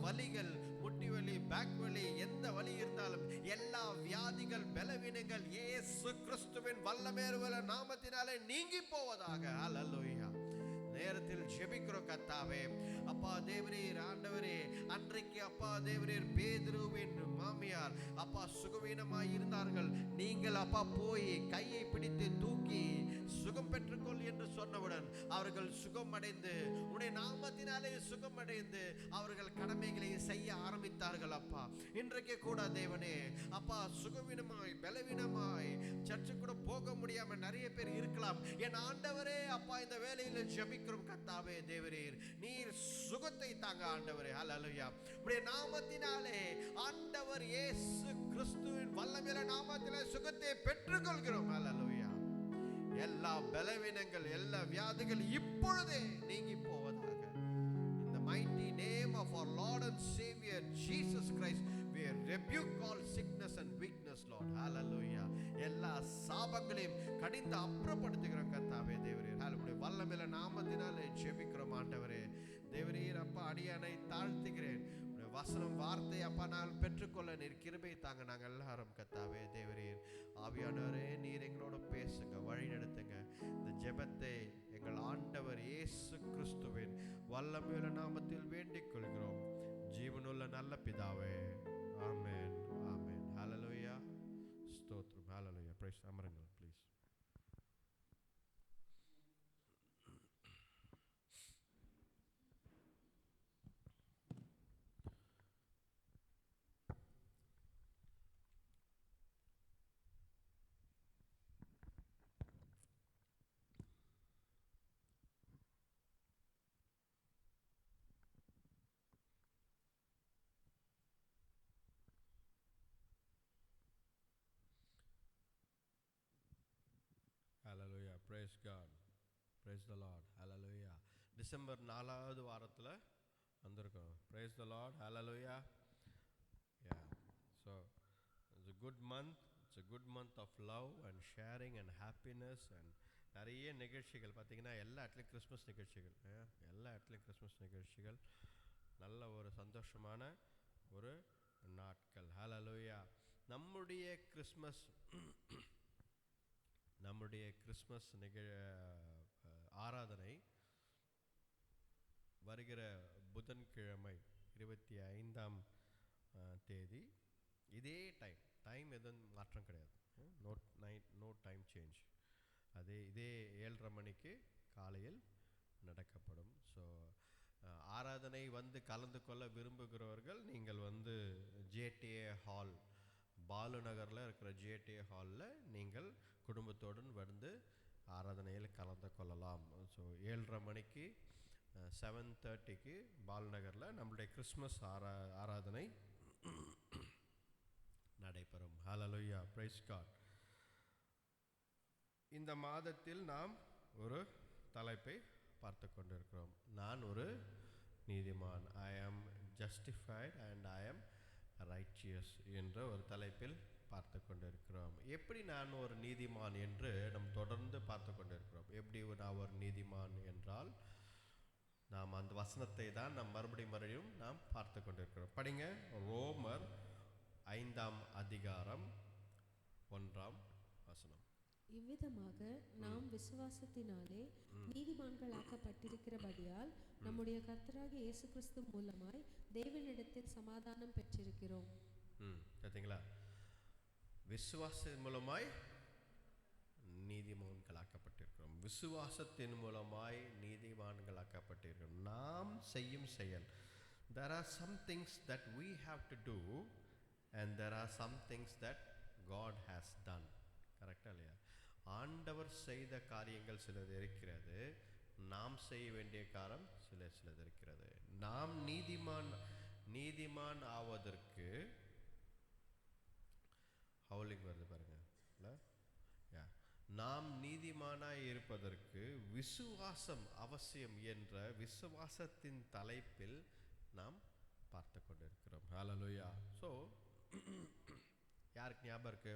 வலிகள், முட்டி வலி, பேக் வலி, எந்த வலி இருந்தாலும் எல்லா வியாதிகள் பலவீனங்கள் இயேசு கிறிஸ்துவின் வல்லமையுள்ள நாமத்தினாலே நீங்கி போவதாக. ஹல்லேலூயா. நேரத்தில் ஜெபிக்கிறோம் கர்த்தாவே. அப்பா தேவரீர் ஆண்டவரே, அன்றைக்கு அப்பா தேவரீர் பேதுருவின் மாமியார் அப்பா சுகவீனமாய் இருந்தார்கள். நீங்கள் அப்பா போய் கையை பிடித்து தூக்கி சுகம் பெற்றுக்கொள் என்று சொன்னவுடன் அவர்கள் சுகமடைந்து உடைய நாமத்தினாலே சுகமடைந்து அவர்கள் கடமைகளை செய்ய ஆரம்பித்தார்கள். அப்பா இன்றைக்கு கூட தேவனே அப்பா சுகவீனமாய் பலவீனமாய் சர்ச்சு கூட போக முடியாம நிறைய பேர் இருக்கலாம். என் ஆண்டவரே அப்பா இந்த வேளையில் ஜெபிக்கிறோம் கர்த்தாவே. தேவரீர் நீர் சுகத்தை தாங்க ஆண்டவரே. ஹல்லேலூயா. உடைய நாமத்தினாலே ஆண்டவர் இயேசு கிறிஸ்துவின் வல்லமையுள்ள நாமத்திலே சுகத்தை பெற்றுக்கொள்கிறோம். ஹல்லேலூயா. எல்லா பலவீனங்கள், எல்லா வியாதிகள் இப்பொழுதே நீங்கி போவதாக. In the mighty name of our Lord and Savior Jesus Christ, we rebuke all sickness and weakness, Lord. Hallelujah. எல்லா சாபங்களையும் கடிந்து அப்புறப்படுத்துகிறோம் கர்த்தாவே. தேவரீர் ஹல்லேலூயா. வல்லமையுள்ள நாமத்தினாலே ஜெபிக்கிறோம் ஆண்டவரே. தேவரீர் அப்பா அடியானை தாழ்த்துகிறேன். வசனம் வார்த்தை அப்பா நாங்கள் பெற்றுக்கொள்ள நீர் கிருபை தாங்க. நாங்கள் எல்லாரும் கர்த்தாவே. தேவரீர் ஆவியானவரே நீர் எங்களோட பேசுங்க, வழி நடத்துங்க. இந்த ஜெபத்தை எங்கள் ஆண்டவர் இயேசு கிறிஸ்துவின் வல்லமையுள்ள நாமத்தில் வேண்டிக் கொள்கிறோம் ஜீவனுள்ள நல்ல பிதாவே. ஆமென், ஆமென். ஹல்லேலூயா. ஸ்தோத்திரம். ஹல்லேலூயா. பிரைஸ். அமருங்கள் please. Hallelujah. Praise God. Praise the Lord. Hallelujah. December 4வது வாரத்தில் வந்திருக்கோம். Praise the Lord. Hallelujah. Yeah. So it's a good month. It's a good month of love and sharing and happiness and நிறைய நிகழ்ச்சிகள் பார்த்தீங்கன்னா எல்லா இடத்துலையும் கிறிஸ்மஸ் நிகழ்ச்சிகள், எல்லா இடத்துலையும் கிறிஸ்மஸ் நிகழ்ச்சிகள். நல்ல ஒரு சந்தோஷமான ஒரு நாட்கள். ஹல்லேலூயா. நம்முடைய கிறிஸ்மஸ் ஆராதனை வருகிற புதன்கிழமை 25ஆம் தேதி இதே டைம் எதுவும் மாற்றம் கிடையாது. No time change. இதே 7:30 மணிக்கு காலையில் நடக்கப்படும். ஸோ ஆராதனை வந்து கலந்து கொள்ள விரும்புகிறவர்கள் நீங்கள் வந்து ஜேடிஏ ஹால், பாலு நகரில் இருக்கிற ஜேடிஏ ஹாலில் நீங்கள் குடும்பத்தோடு வந்து ஆராதனையில் கலந்து கொள்ளலாம். ஸோ 7:30 மணிக்கு 7:30க்கு பால் நகரில் நம்மளுடைய கிறிஸ்மஸ் ஆராதனை நடைபெறும். ஹல்லேலூயா. Praise God. இந்த மாதத்தில் நாம் ஒரு தலைப்பை பார்த்து கொண்டிருக்கிறோம். நான் ஒரு நீதிமான். ஐ ஆம் ஜஸ்டிஃபைட் அண்ட் ஐ ஆம் ரைச்சியஸ் என்ற ஒரு தலைப்பில் பார்த்து கொண்டிருக்கிறோம். எப்படி நான் ஒரு நீதிமான் என்று நாம் தொடர்ந்து பார்த்து கொண்டிருக்கிறோம். எப்படி நான் ஒரு நீதிமான் என்றால் நாம் அந்த வசனத்தை தான் நாம் மறுபடியும் நாம் பார்த்து கொண்டிருக்கிறோம். படிங்க, ரோமர் 5ஆம் அதிகாரம் 1ஆம் வசனம். இவ்விதமாக நாம் விசுவாசத்தினாலே நீதிமான்களாக்கப்பட்டிருக்கிறபடியால் நம்முடைய கர்த்தராகிய இயேசு கிறிஸ்து மூலமாய் தேவனிடத்தில் சமாதானம் பெற்றிருக்கிறோம். பார்த்தீங்களா? விசுவாசத்தின் மூலமாய் நீதிமான்களாக்கப்பட்டிருக்கிறோம். விசுவாசத்தின் மூலமாய் நீதிமான்களாக்கப்பட்டிருக்கிறோம். நாம் செய்யும் செயல், there are some things that we have to do and there are some things that God has done. கரெக்டா இல்லையா? ஆண்டவர் செய்த காரியங்கள் சிலது இருக்கிறது, நாம் செய்ய வேண்டிய காரம் சிலது இருக்கிறது. நாம் நீதிமான் ஆவதற்கு ஹவுலிங் வருது பாருங்க, நாம் நீதிமானாய் இருப்பதற்கு விசுவாசம் அவசியம் என்ற விசுவாசத்தின் தலைப்பில் நாம் பார்த்து கொண்டிருக்கிறோம். ஹல்லேலூயா. ஸோ யாருக்கு ஞாபகம் இருக்கு,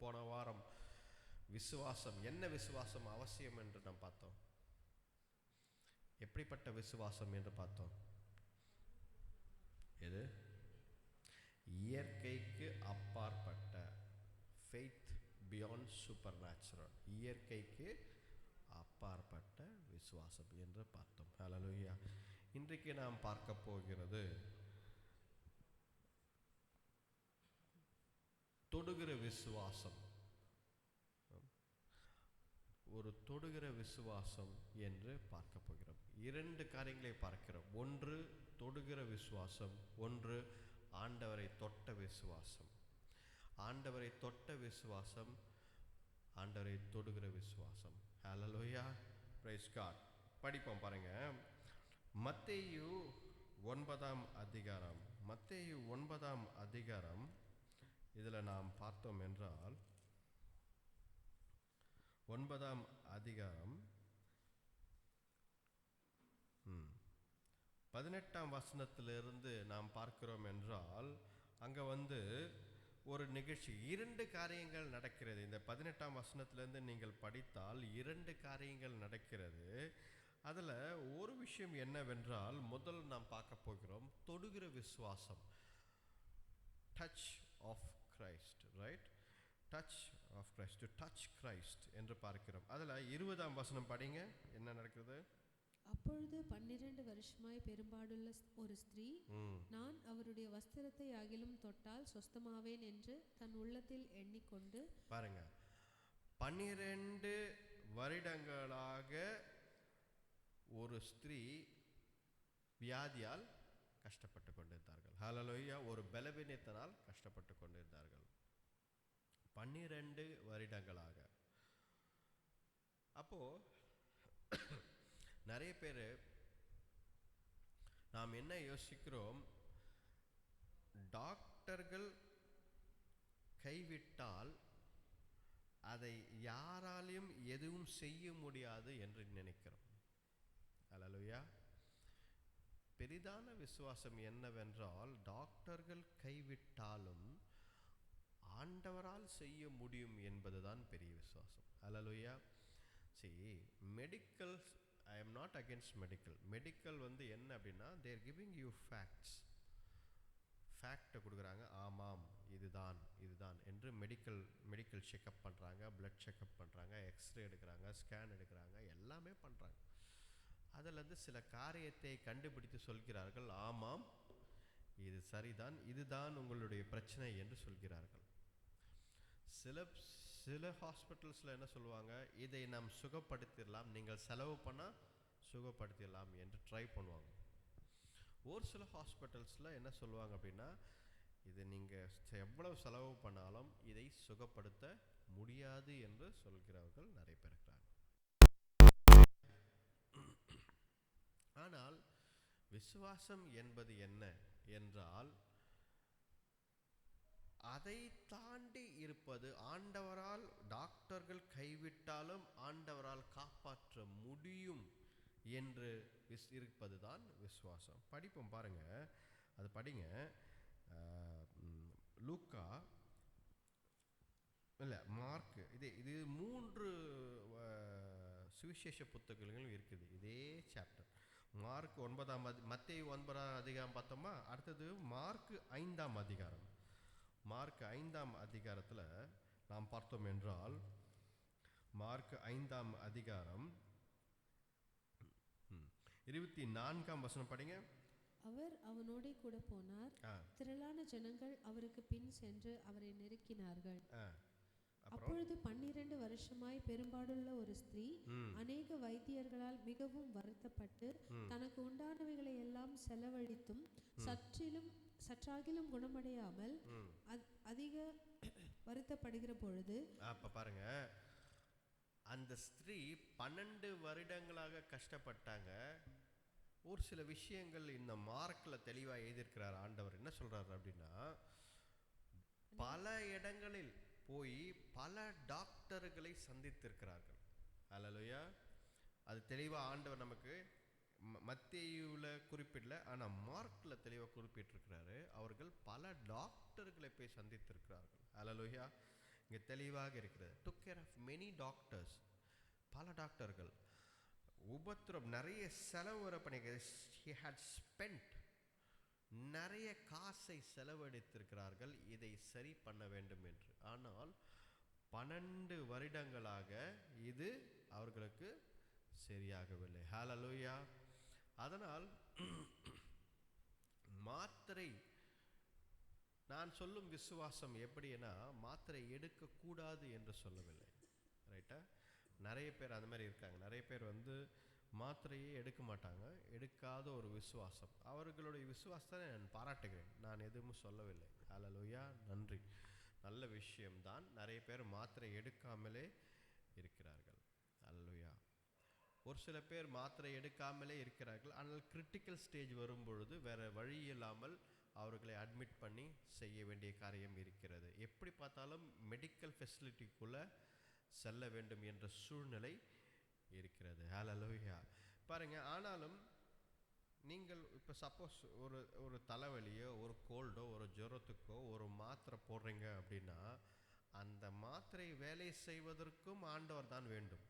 போன வாரம் விசுவாசம், என்ன விசுவாசம் அவசியம் என்று நாம் பார்த்தோம். எப்படிப்பட்ட விசுவாசம் என்று பார்த்தோம். எது? இயற்கைக்கு அப்பாற்பட்ட, faith beyond supernatural, இயற்கைக்கு அப்பாற்பட்ட விசுவாசம் என்று பார்த்தோம். ஹல்லேலூயா. இன்றைக்கு நாம் பார்க்க போகிறது தொடுகிற விசுவாசம். ஒரு தொடுகிற விசுவாசம் என்று பார்க்க போகிறோம். இரண்டு காரியங்களை பார்க்கிறோம். ஒன்று தொடுகிற விசுவாசம், ஒன்று ஆண்டவரை தொட்ட விசுவாசம். ஆண்டவரை தொட்ட விசுவாசம், ஆண்டவரை தொடுகிற விசுவாசம். ஹல்லேலூயா, பிரைஸ் காட். படிப்போம் பாருங்க. மத்தேயு 9ஆம் அதிகாரம், மத்தேயு 9ஆம் அதிகாரம். இதில் நாம் பார்த்தோம் என்றால் 9ஆம் அதிகாரம் 18ஆம் வசனத்திலிருந்து நாம் பார்க்கிறோம் என்றால், அங்கே ஒரு நிகழ்ச்சி, இரண்டு காரியங்கள் நடக்கிறது. இந்த 18ஆம் வசனத்திலிருந்து நீங்கள் படித்தால் இரண்டு காரியங்கள் நடக்கிறது. அதில் ஒரு விஷயம் என்னவென்றால், முதல் நாம் பார்க்க போகிறோம் தொடுகிற விசுவாசம், touch of Christ, right? Touch of Christ, to touch Christ என்று பார்க்கிறோம். அதில் 20ஆம் வசனம் படிங்க, என்ன நடக்கிறது? அப்பொழுது 12 வருஷமாய் பெரும்பாடுள்ள ஒரு ஸ்திரீ, நான் அவருடைய வஸ்திரத்தை ஆகிலும் தொட்டால் சொஸ்தமாவேன் என்று தன் உள்ளத்தில் எண்ணிக்கொண்டு. பாருங்க, 12 வருடங்களாக ஒரு ஸ்திரீ வியாதியால் கஷ்டப்பட்டு கொண்டிருந்தார்கள். ஹல்லேலூயா. ஒரு பலவீனத்தினால் கஷ்டப்பட்டு கொண்டிருந்தார்கள் 12 வருடங்களாக. அப்போ நிறைய பேர் நாம் என்ன யோசிக்கிறோம், டாக்டர்கள் கைவிட்டால் அதை யாராலையும் எதுவும் செய்ய முடியாது என்று நினைக்கிறோம். ஹல்லேலூயா. பெரிதான விசுவாசம் என்னவென்றால், டாக்டர்கள் கைவிட்டாலும் ஆண்டவரால் செய்ய முடியும் என்பதுதான் பெரிய விசுவாசம். ஹல்லேலூயா. See, medical, I am not against medical. Medical என்ன அப்படின்னா, they are giving you facts. ஃபேக்டை கொடுக்குறாங்க. ஆமாம், இதுதான் என்று மெடிக்கல் செக்அப் பண்ணுறாங்க, பிளட் செக்அப் பண்ணுறாங்க, எக்ஸ்ரே எடுக்கிறாங்க, ஸ்கேன் எடுக்கிறாங்க, எல்லாமே பண்ணுறாங்க. அதில் சில காரியத்தை கண்டுபிடித்து சொல்கிறார்கள். ஆமாம், இது சரிதான், இதுதான் உங்களுடைய பிரச்சனை என்று சொல்கிறார்கள். சில ஹாஸ்பிட்டல்ஸில் என்ன சொல்லுவாங்க, இதை நாம் சுகப்படுத்திடலாம், நீங்கள் செலவு பண்ணால் சுகப்படுத்திடலாம் என்று ட்ரை பண்ணுவாங்க. ஒரு சில ஹாஸ்பிட்டல்ஸில் என்ன சொல்லுவாங்க அப்படின்னா, இது நீங்கள் எவ்வளவு செலவு பண்ணாலும் இதை சுகப்படுத்த முடியாது என்று சொல்கிறவர்கள் நிறைய பேர் இருக்கிறாங்க. ஆனால் விசுவாசம் என்பது என்ன என்றால், அதை தாண்டி இருப்பது, ஆண்டவரால் டாக்டர்கள் கைவிட்டாலும் ஆண்டவரால் காப்பாற்ற முடியும் என்று இருப்பதுதான் விசுவாசம். படிப்போம் பாருங்க, அது படிங்க. லூக்கா இல்லை மார்க், இது 3 சுவிசேஷ புத்தகங்களும் இருக்குது இதே சாப்டர். மார்க் 9ஆம் மத்தேயு 9ஆம் அதிகாரம் பார்த்தோமா, அடுத்தது மார்க் 5ஆம் அதிகாரம். மார்க் 5ஆம் அதிகாரத்தில் நாம் பார்த்தோம் என்றால், மார்க் 5ஆம் அதிகாரம் 24ஆம் வசனம் படிங்க. அவர் அவனோடே கூட போனார். திரளான ஜனங்கள் அவருக்கு பின் சென்று அவரை நெருக்கினார்கள். அப்பொழுது 12 வருஷமாய் பெரும்பாடுள்ள ஒரு ஸ்திரீ அநேக வைத்தியர்களால் மிகவும் வருத்தப்பட்டு தனக்கு உண்டானவைகளை எல்லாம் செலவழித்தும் சற்றாகிலும் குணமடையாமல் அதிக வருத்தப்படுகிற பொழுது, அப்ப பாருங்க, அந்த ஸ்திரீ 12 வருடங்களாக கஷ்டப்பட்டாங்க. ஒரு சில விஷயங்கள் இந்த மார்க்கில் தெளிவாக எழுதியிருக்கிறார் ஆண்டவர். என்ன சொல்றாரு அப்படின்னா, பல இடங்களில் போய் பல டாக்டர்களை சந்தித்திருக்கிறார்கள். அல்லேலூயா. அது தெளிவாக ஆண்டவர் நமக்கு மத்தேயுல குறிப்பிடல, ஆனால் மார்க்கில் தெளிவாக குறிப்பிட்டிருக்கிறாரு. அவர்கள் பல டாக்டர்களை போய் சந்தித்திருக்கிறார்கள். அல்லேலூயா. இங்கே தெளிவாக இருக்கிறது. Took care of many doctors. பல டாக்டர்கள் உபத்திரம், நிறைய செலவு வர பண்ணிக்க. She had spent, நிறைய காசை செலவழித்திருக்கிறார்கள் இதை சரி பண்ண வேண்டும் என்று. ஆனால் 12 வருடங்களாக இது அவர்களுக்கு சரியாகவில்லை. ஹல்லேலூயா. அதனால் மாத்திரை, நான் சொல்லும் விசுவாசம் எப்படின்னா, மாத்திரை எடுக்கக்கூடாது என்று சொல்லவில்லை. ரைட்டா? நிறைய பேர் அந்த மாதிரி இருக்காங்க. நிறைய பேர் மாத்திரையே எடுக்க மாட்டாங்க. எடுக்காத ஒரு விசுவாசம், அவர்களுடைய விசுவாசத்தை நான் பாராட்டுகிறேன். நான் எதுவும் சொல்லவில்லை. ஹல்லேலூயா. நன்றி. நல்ல விஷயம்தான். நிறைய பேர் மாத்திரை எடுக்காமலே இருக்கிறார்கள். ஹல்லேலூயா. ஒரு சில பேர் மாத்திரை எடுக்காமலே இருக்கிறார்கள். ஆனால் கிரிட்டிக்கல் ஸ்டேஜ் வரும்பொழுது வேற வழி இல்லாமல் அவர்களை அட்மிட் பண்ணி செய்ய வேண்டிய காரியம் இருக்கிறது. எப்படி பார்த்தாலும் மெடிக்கல் ஃபெசிலிட்டிக்குள்ளே செல்ல வேண்டும் என்ற சூழ்நிலை இருக்கிறது. ஹல்லேலூயா. பாருங்க, ஆனாலும் நீங்கள் இப்போ சப்போஸ் ஒரு தலைவலியோ, ஒரு கோல்டோ, ஒரு ஜுரத்துக்கோ ஒரு மாத்திரை போடுறீங்க அப்படின்னா, அந்த மாத்திரை வேலை செய்வதற்கும் ஆண்டவர் தான் வேண்டும்.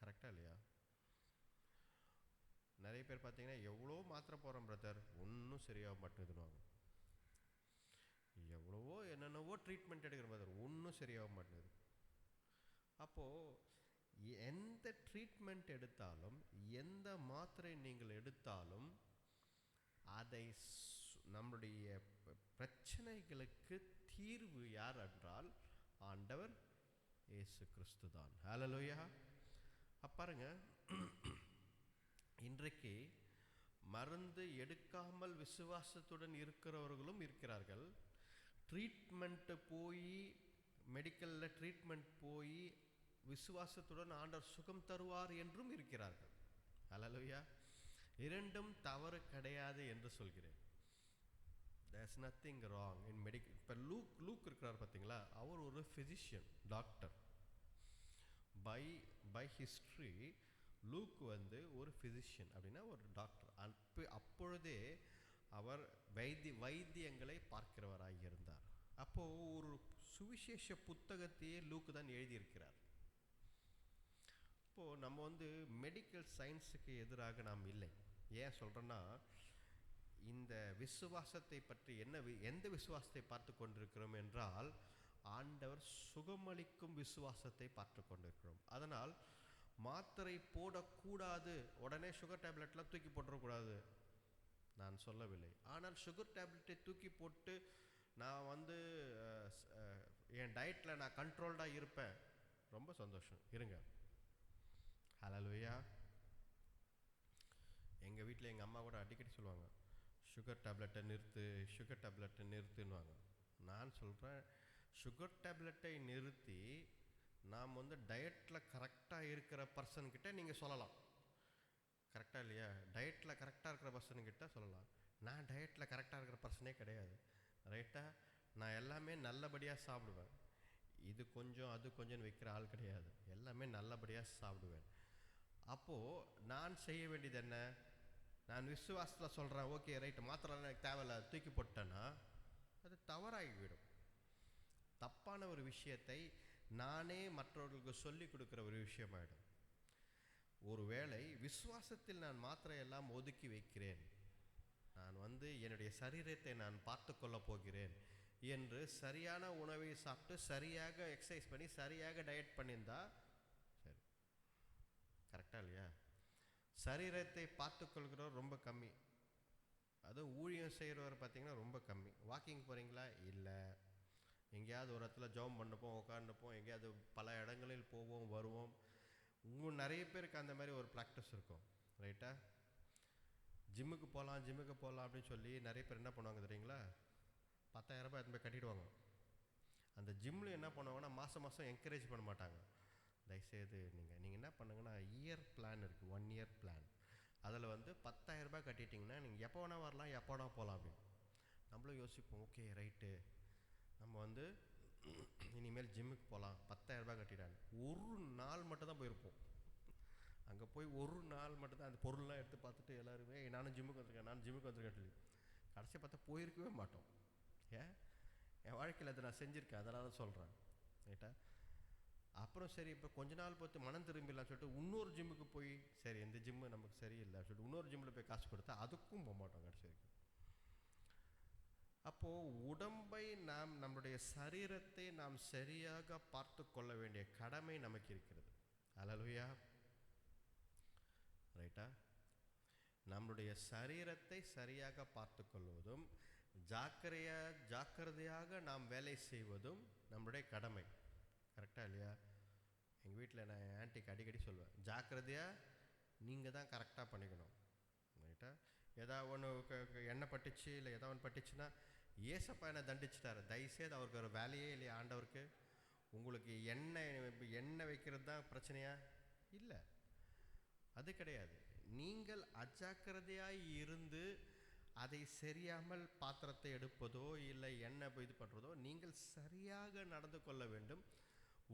கரெக்டா இல்லையா? நிறைய பேர் பார்த்தீங்கன்னா, எவ்வளோ மாத்திரை போடுறோம் பிரதர், ஒன்றும் சரியாக மாட்டேங்குதுன்னு, எவ்வளவோ என்னென்னவோ ட்ரீட்மெண்ட் எடுக்கிற பிரதர், ஒன்றும் சரியாக மாட்டேங்குது. அப்போது எந்த ட்ரீட்மெண்ட் எடுத்தாலும், எந்த மாத்திரை நீங்கள் எடுத்தாலும், அதை நம்முடைய பிரச்சனைகளுக்கு தீர்வு யார் என்றால் ஆண்டவர் இயேசு கிறிஸ்து தான். ஹல்லேலூயா. பாருங்க, இன்றைக்கு மருந்து எடுக்காமல் விசுவாசத்துடன் இருக்கிறவர்களும் இருக்கிறார்கள். ட்ரீட்மெண்ட்டு போய், மெடிக்கலில் ட்ரீட்மெண்ட் போய் விசுவாசத்துடன் ஆண்டவர் சுகம் தருவார் என்றும் இருக்கிறார்கள். ஹல்லேலூயா. இரண்டும் தவறு கிடையாது என்று சொல்கிறேன். There's nothing wrong in medical. இப்போ லூக் இருக்கிறார் பார்த்தீங்களா, அவர் ஒரு physician, doctor. By history Luke ஒரு ஃபிசிஷியன் அப்படின்னா ஒரு டாக்டர். அப்பொழுதே அவர் வைத்தியங்களை பார்க்கிறவராக இருந்தார். அப்போது ஒரு சுவிசேஷ புத்தகத்தையே லூக்கு தான் எழுதியிருக்கிறார். இப்போது நம்ம மெடிக்கல் சயின்ஸுக்கு எதிராக நாம் இல்லை. ஏன் சொல்கிறேன்னா, இந்த விசுவாசத்தை பற்றி எந்த விசுவாசத்தை பார்த்து கொண்டிருக்கிறோம் என்றால், ஆண்டவர் சுகமளிக்கும் விசுவாசத்தை பார்த்து கொண்டிருக்கிறோம். அதனால் மாத்திரை போடக்கூடாது, உடனே சுகர் டேப்லெட்லாம் தூக்கி போட்டுறக்கூடாது நான் சொல்லவில்லை. ஆனால் சுகர் டேப்லெட்டை தூக்கி போட்டு நான் என் டயட்டில் நான் கண்ட்ரோல்டாக இருப்பேன், ரொம்ப சந்தோஷம், இருங்க. ஹல்லேலூயா. எங்கள் வீட்டில் எங்கள் அம்மா கூட அடிக்கடி சொல்லுவாங்க, சுகர் டேப்லெட்டை நிறுத்து, சுகர் டேப்லெட்டை நிறுத்துன்னுவாங்க. நான் சொல்கிறேன், சுகர் டேப்லெட்டை நிறுத்தி நாம் டயட்டில் கரெக்டாக இருக்கிற பர்சன்கிட்ட நீங்கள் சொல்லலாம். கரெக்டாக இல்லையா? டயட்டில் கரெக்டாக இருக்கிற பர்சன்கிட்ட சொல்லலாம். நான் டயட்டில் கரெக்டாக இருக்கிற பர்சனே கிடையாது. ரைட்டாக நான் எல்லாமே நல்லபடியாக சாப்பிடுவேன். இது கொஞ்சம் அது கொஞ்சம் வைக்கிற ஆள் கிடையாது. எல்லாமே நல்லபடியாக சாப்பிடுவேன். அப்போது நான் செய்ய வேண்டியது என்ன? நான் விசுவாசத்தில் சொல்கிறேன், ஓகே ரைட்டு, மாத்திரம் எனக்கு தேவையில்லை, தூக்கி போட்டேன்னா அது தவறாகிவிடும். தப்பான ஒரு விஷயத்தை நானே மற்றவர்களுக்கு சொல்லி கொடுக்குற ஒரு விஷயமாயிடும். ஒருவேளை விசுவாசத்தில் நான் மாத்திரையெல்லாம் ஒதுக்கி வைக்கிறேன், நான் என்னுடைய சரீரத்தை நான் பார்த்து கொள்ள போகிறேன் என்று சரியான உணவை சாப்பிட்டு சரியாக எக்ஸசைஸ் பண்ணி சரியாக டயட் பண்ணியிருந்தா சரி. கரெக்டாக இல்லையா? சரீரத்தை பார்த்து கொள்கிறவர் ரொம்ப கம்மி. அதுவும் ஊழியம் செய்கிறவர் பார்த்தீங்கன்னா ரொம்ப கம்மி. வாக்கிங் போகிறீங்களா? இல்லை. எங்கேயோ எங்கேயாவது ஒரு இடத்துல ஜெபம் பண்ணப்போம், உட்காந்துப்போம், எங்கேயாவது பல இடங்களில் போவோம் வருவோம். நிறைய பேருக்கு அந்த மாதிரி ஒரு ப்ராக்டிஸ் இருக்கும், ரைட்டா? ஜிம்முக்கு போகலாம் அப்படின்னு சொல்லி நிறைய பேர் என்ன பண்ணுவாங்க தெரியுங்களா? 10,000 ரூபாய் எடுத்து போய் கட்டிடுவாங்க. அந்த ஜிம்மில் என்ன பண்ணுவாங்கன்னா மாதம் என்கரேஜ் பண்ண மாட்டாங்க. தயவுசெய்து நீங்கள் என்ன பண்ணுங்கன்னா, இயர் பிளான் இருக்குது, 1 இயர் பிளான். அதில் 10,000 ரூபாய் கட்டிட்டிங்கன்னா நீங்கள் எப்போ வேணால் வரலாம், எப்போ வேணால் போகலாம் அப்படின்னு. நம்மளும் யோசிப்போம், ஓகே ரைட்டு, நம்ம இனிமேல் ஜிம்முக்கு போகலாம், 10,000 ரூபாய் கட்டிட்டாங்க. ஒரு நாள் மட்டும் தான் போயிருப்போம். அங்கே போய் ஒரு நாள் மட்டும்தான் அந்த பொருள்லாம் எடுத்து பார்த்துட்டு எல்லாருமே நானும் ஜிம்முக்கு வந்திருக்கேன் சொல்லி கடைசி பார்த்தா போயிருக்கவே மாட்டோம். ஏன்? என் வாழ்க்கையில் அதை நான் செஞ்சுருக்கேன், அதனால தான் சொல்கிறேன், ரைட்டா? அப்புறம் சரி, இப்போ கொஞ்ச நாள் பார்த்து மனம் திரும்பிடலாம் சொல்லிட்டு இன்னொரு ஜிம்முக்கு போய், சரி இந்த ஜிம்மு நமக்கு சரியில்லை சொல்லிட்டு இன்னொரு ஜிம்மில் போய் காசு கொடுத்தா அதுக்கும் போக மாட்டோம் கடைசி வரைக்கும். அப்போது உடம்பை நம்முடைய சரீரத்தை நாம் சரியாக பார்த்து கொள்ள வேண்டிய கடமை நமக்கு இருக்கிறது. அல்லேலூயா, ரைட்டா? நம்முடைய சரீரத்தை சரியாக பார்த்து கொள்வதும் ஜாக்கிரதையாக நாம் வேலை செய்வதும் நம்முடைய கடமை. கரெக்டாக இல்லையா? எங்கள் வீட்டில் நான் என் ஆன்ட்டிக்கு அடிக்கடி சொல்லுவேன், ஜாக்கிரதையாக நீங்கள் தான் கரெக்டாக பண்ணிக்கணும், ரைட்டா? ஏதாவது ஒன்று எண்ணெய் பட்டுச்சு இல்லை ஏதாவது ஒன்று பட்டுச்சுன்னா, ஏசப்பா என்னை தண்டிச்சிட்டாரு, தயவுசெய்து அவருக்கு ஒரு வேலையே இல்லையா ஆண்டவருக்கு? உங்களுக்கு எண்ணெய் வைக்கிறது தான் பிரச்சனையா? இல்லை, அது கிடையாது. நீங்கள் அஜாக்கிரதையாக இருந்து அதை சரியாமல் பாத்திரத்தை எடுப்பதோ இல்லை எண்ணெய் இது பண்ணுறதோ, நீங்கள் சரியாக நடந்து கொள்ள வேண்டும்.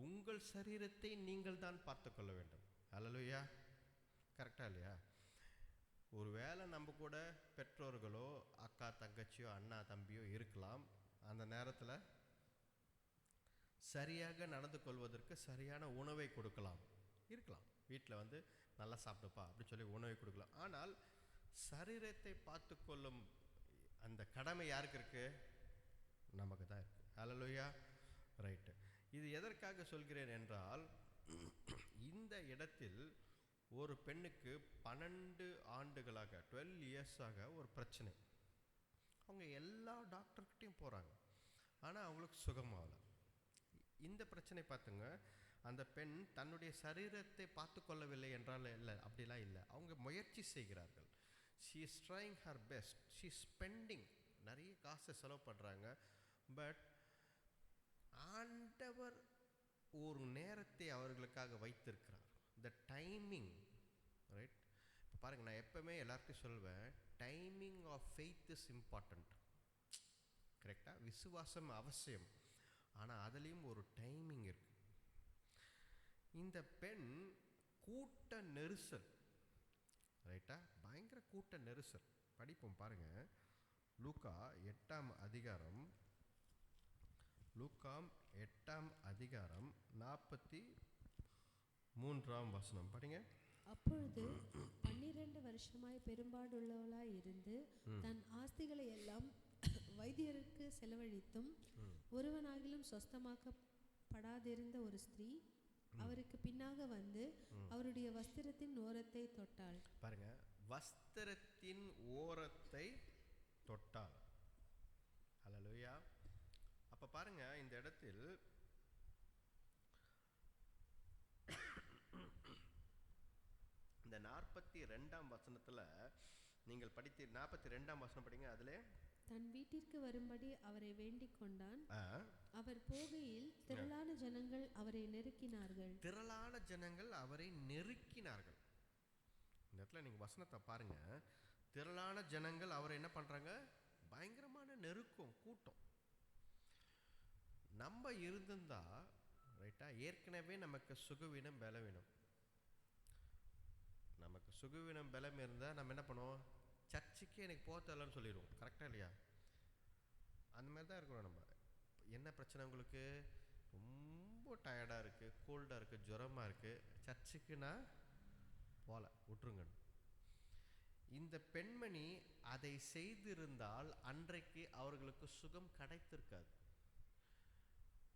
உங்கள் சரீரத்தை நீங்கள் தான் பார்த்து கொள்ள வேண்டும். அல்லேலூயா, கரெக்டாக இல்லையா? ஒருவேளை நம்ம கூட பெற்றோர்களோ அக்கா தங்கச்சியோ அண்ணா தம்பியோ இருக்கலாம். அந்த நேரத்தில் சரியாக நடந்து கொள்வதற்கு சரியான உணவை கொடுக்கலாம், இருக்கலாம். வீட்டில் நல்லா சாப்பிடுப்பா அப்படின்னு சொல்லி உணவை கொடுக்கலாம். ஆனால் சரீரத்தை பார்த்து கொள்ளும் அந்த கடமை யாருக்கு இருக்கு? நமக்கு தான் இருக்கு. அல்லேலூயா, ரைட்டு. இது எதற்காக சொல்கிறேன் என்றால், இந்த இடத்தில் ஒரு பெண்ணுக்கு 12 ஆண்டுகளாக 12 இயர்ஸாக ஒரு பிரச்சனை. அவங்க எல்லா டாக்டர்கிட்டையும் போகிறாங்க, ஆனால் அவங்களுக்கு சுகமாகலை. இந்த பிரச்சனை பார்த்துங்க, அந்த பெண் தன்னுடைய சரீரத்தை பார்த்து கொள்ளவில்லை என்றால் இல்லை, அப்படிலாம் இல்லை. அவங்க முயற்சி செய்கிறார்கள். she is trying her best, she is spending, நிறைய காசை செலவு பண்ணுறாங்க. பட் ஆண்டவர் ஒரு நேரத்தை அவர்களுக்காக வைத்திருக்கிறார், the timing, ரைட்? இப்போ பாருங்கள், நான் எப்பவுமே எல்லார்ட்டையும் சொல்வேன், timing of faith is important. கரெக்டாக? விசுவாசம் அவசியம், ஆனால் அதுலேயும் ஒரு டைமிங் இருக்கு. இந்த பெண் கூட்ட நெரிசல், ரைட்டா? பயங்கர கூட்ட நெரிசல். படிப்போம் பாருங்க, லூக்கா 8ஆம் அதிகாரம் 43ஆம் வசனம் படிங்க. அப்பொழுது 12 வருஷமாய் பெரும்பாடுள்ளவளாய் இருந்து தன் ஆஸ்திகளை எல்லாம் வைத்தியருக்கு செலவழித்தும் ஒருவனாகிலும் சொஸ்தமாக்கப்படாதிருந்த ஒரு ஸ்திரீ அவருக்கு பின்னாக வந்து அவருடைய வஸ்திரத்தின் ஓரத்தை தொட்டாள். பாருங்க, வஸ்திரத்தின் ஓரத்தை தொட்டாள். அல்லேலூயா. அப்ப பாருங்க, இந்த இடத்தில் இந்த 42ஆம் வசனத்துல நீங்கள் படித்து 42ஆம் வசனம் படிங்க. அதிலே தன் வீட்டிற்கு வரும்படி அவரை வேண்டிக் கொண்டான். அவர் போகையில் திரளான ஜனங்கள் அவரை நெருக்கினார்கள். திரளான ஜனங்கள் அவரை நெருக்கினார்கள். இந்த இடத்துல நீங்க வசனத்தை பாருங்க, திரளான ஜனங்கள் அவரை என்ன பண்றாங்க? பயங்கரமான நெருக்கம், கூட்டம். நம்ம இருந்திருந்தா, ரைட்டா, ஏற்கனவே நமக்கு சுகவீனம் பலவீனம், நமக்கு சுகவீனம் பலம் இருந்தால் நம்ம என்ன பண்ணுவோம்? சர்ச்சுக்கு எனக்கு போக தெரியலன்னு சொல்லிடுவோம். கரெக்டாக இல்லையா? அந்த மாதிரி தான் இருக்கணும் நம்ம. என்ன பிரச்சனை உங்களுக்கு? ரொம்ப டயர்டாக இருக்குது, கோல்டாக இருக்குது, ஜுரமாக இருக்குது, சர்ச்சுக்கு நான் போகல, விட்டுருங்க. இந்த பெண்மணி அதை செய்திருந்தால் அன்றைக்கு அவர்களுக்கு சுகம் கிடைத்திருக்காது.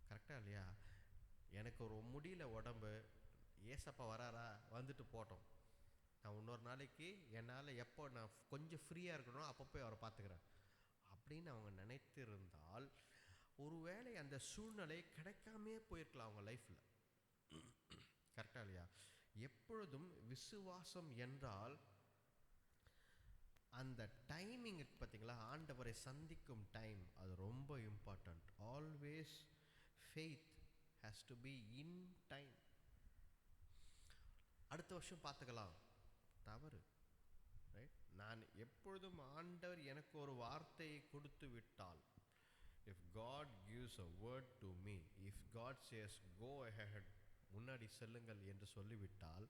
கரெக்டாக இல்லையா? எனக்கு ஒரு முடியல உடம்பு, ஏசப்பா வராரா, வந்துட்டு போட்டோம், நான் இன்னொரு நாளைக்கு என்னால் எப்போ நான் கொஞ்சம் ஃப்ரீயாக இருக்கணும் அப்போ போய் அவரை பார்த்துக்கிறேன் அப்படின்னு அவங்க நினைத்திருந்தால் ஒருவேளை அந்த சூழ்நிலை கிடைக்காமே போயிருக்கலாம் அவங்க லைஃப்பில். கரெக்டா இல்லையா? எப்பொழுதும் விசுவாசம் என்றால் அந்த டைமிங் இருக்கு பார்த்தீங்களா, ஆண்டவரை சந்திக்கும் டைம், அது ரொம்ப important. Always faith has to be in time. அடுத்த வருஷம் பார்த்துக்கலாம், தவறு. ரைட்? நான் எப்பொழுதும் ஆண்டவர் எனக்கு ஒரு வார்த்தையை கொடுத்து விட்டால், if God gives a word to me, if God says go ahead, முன்னாடி செல்லுங்கள் என்று சொல்லிவிட்டால்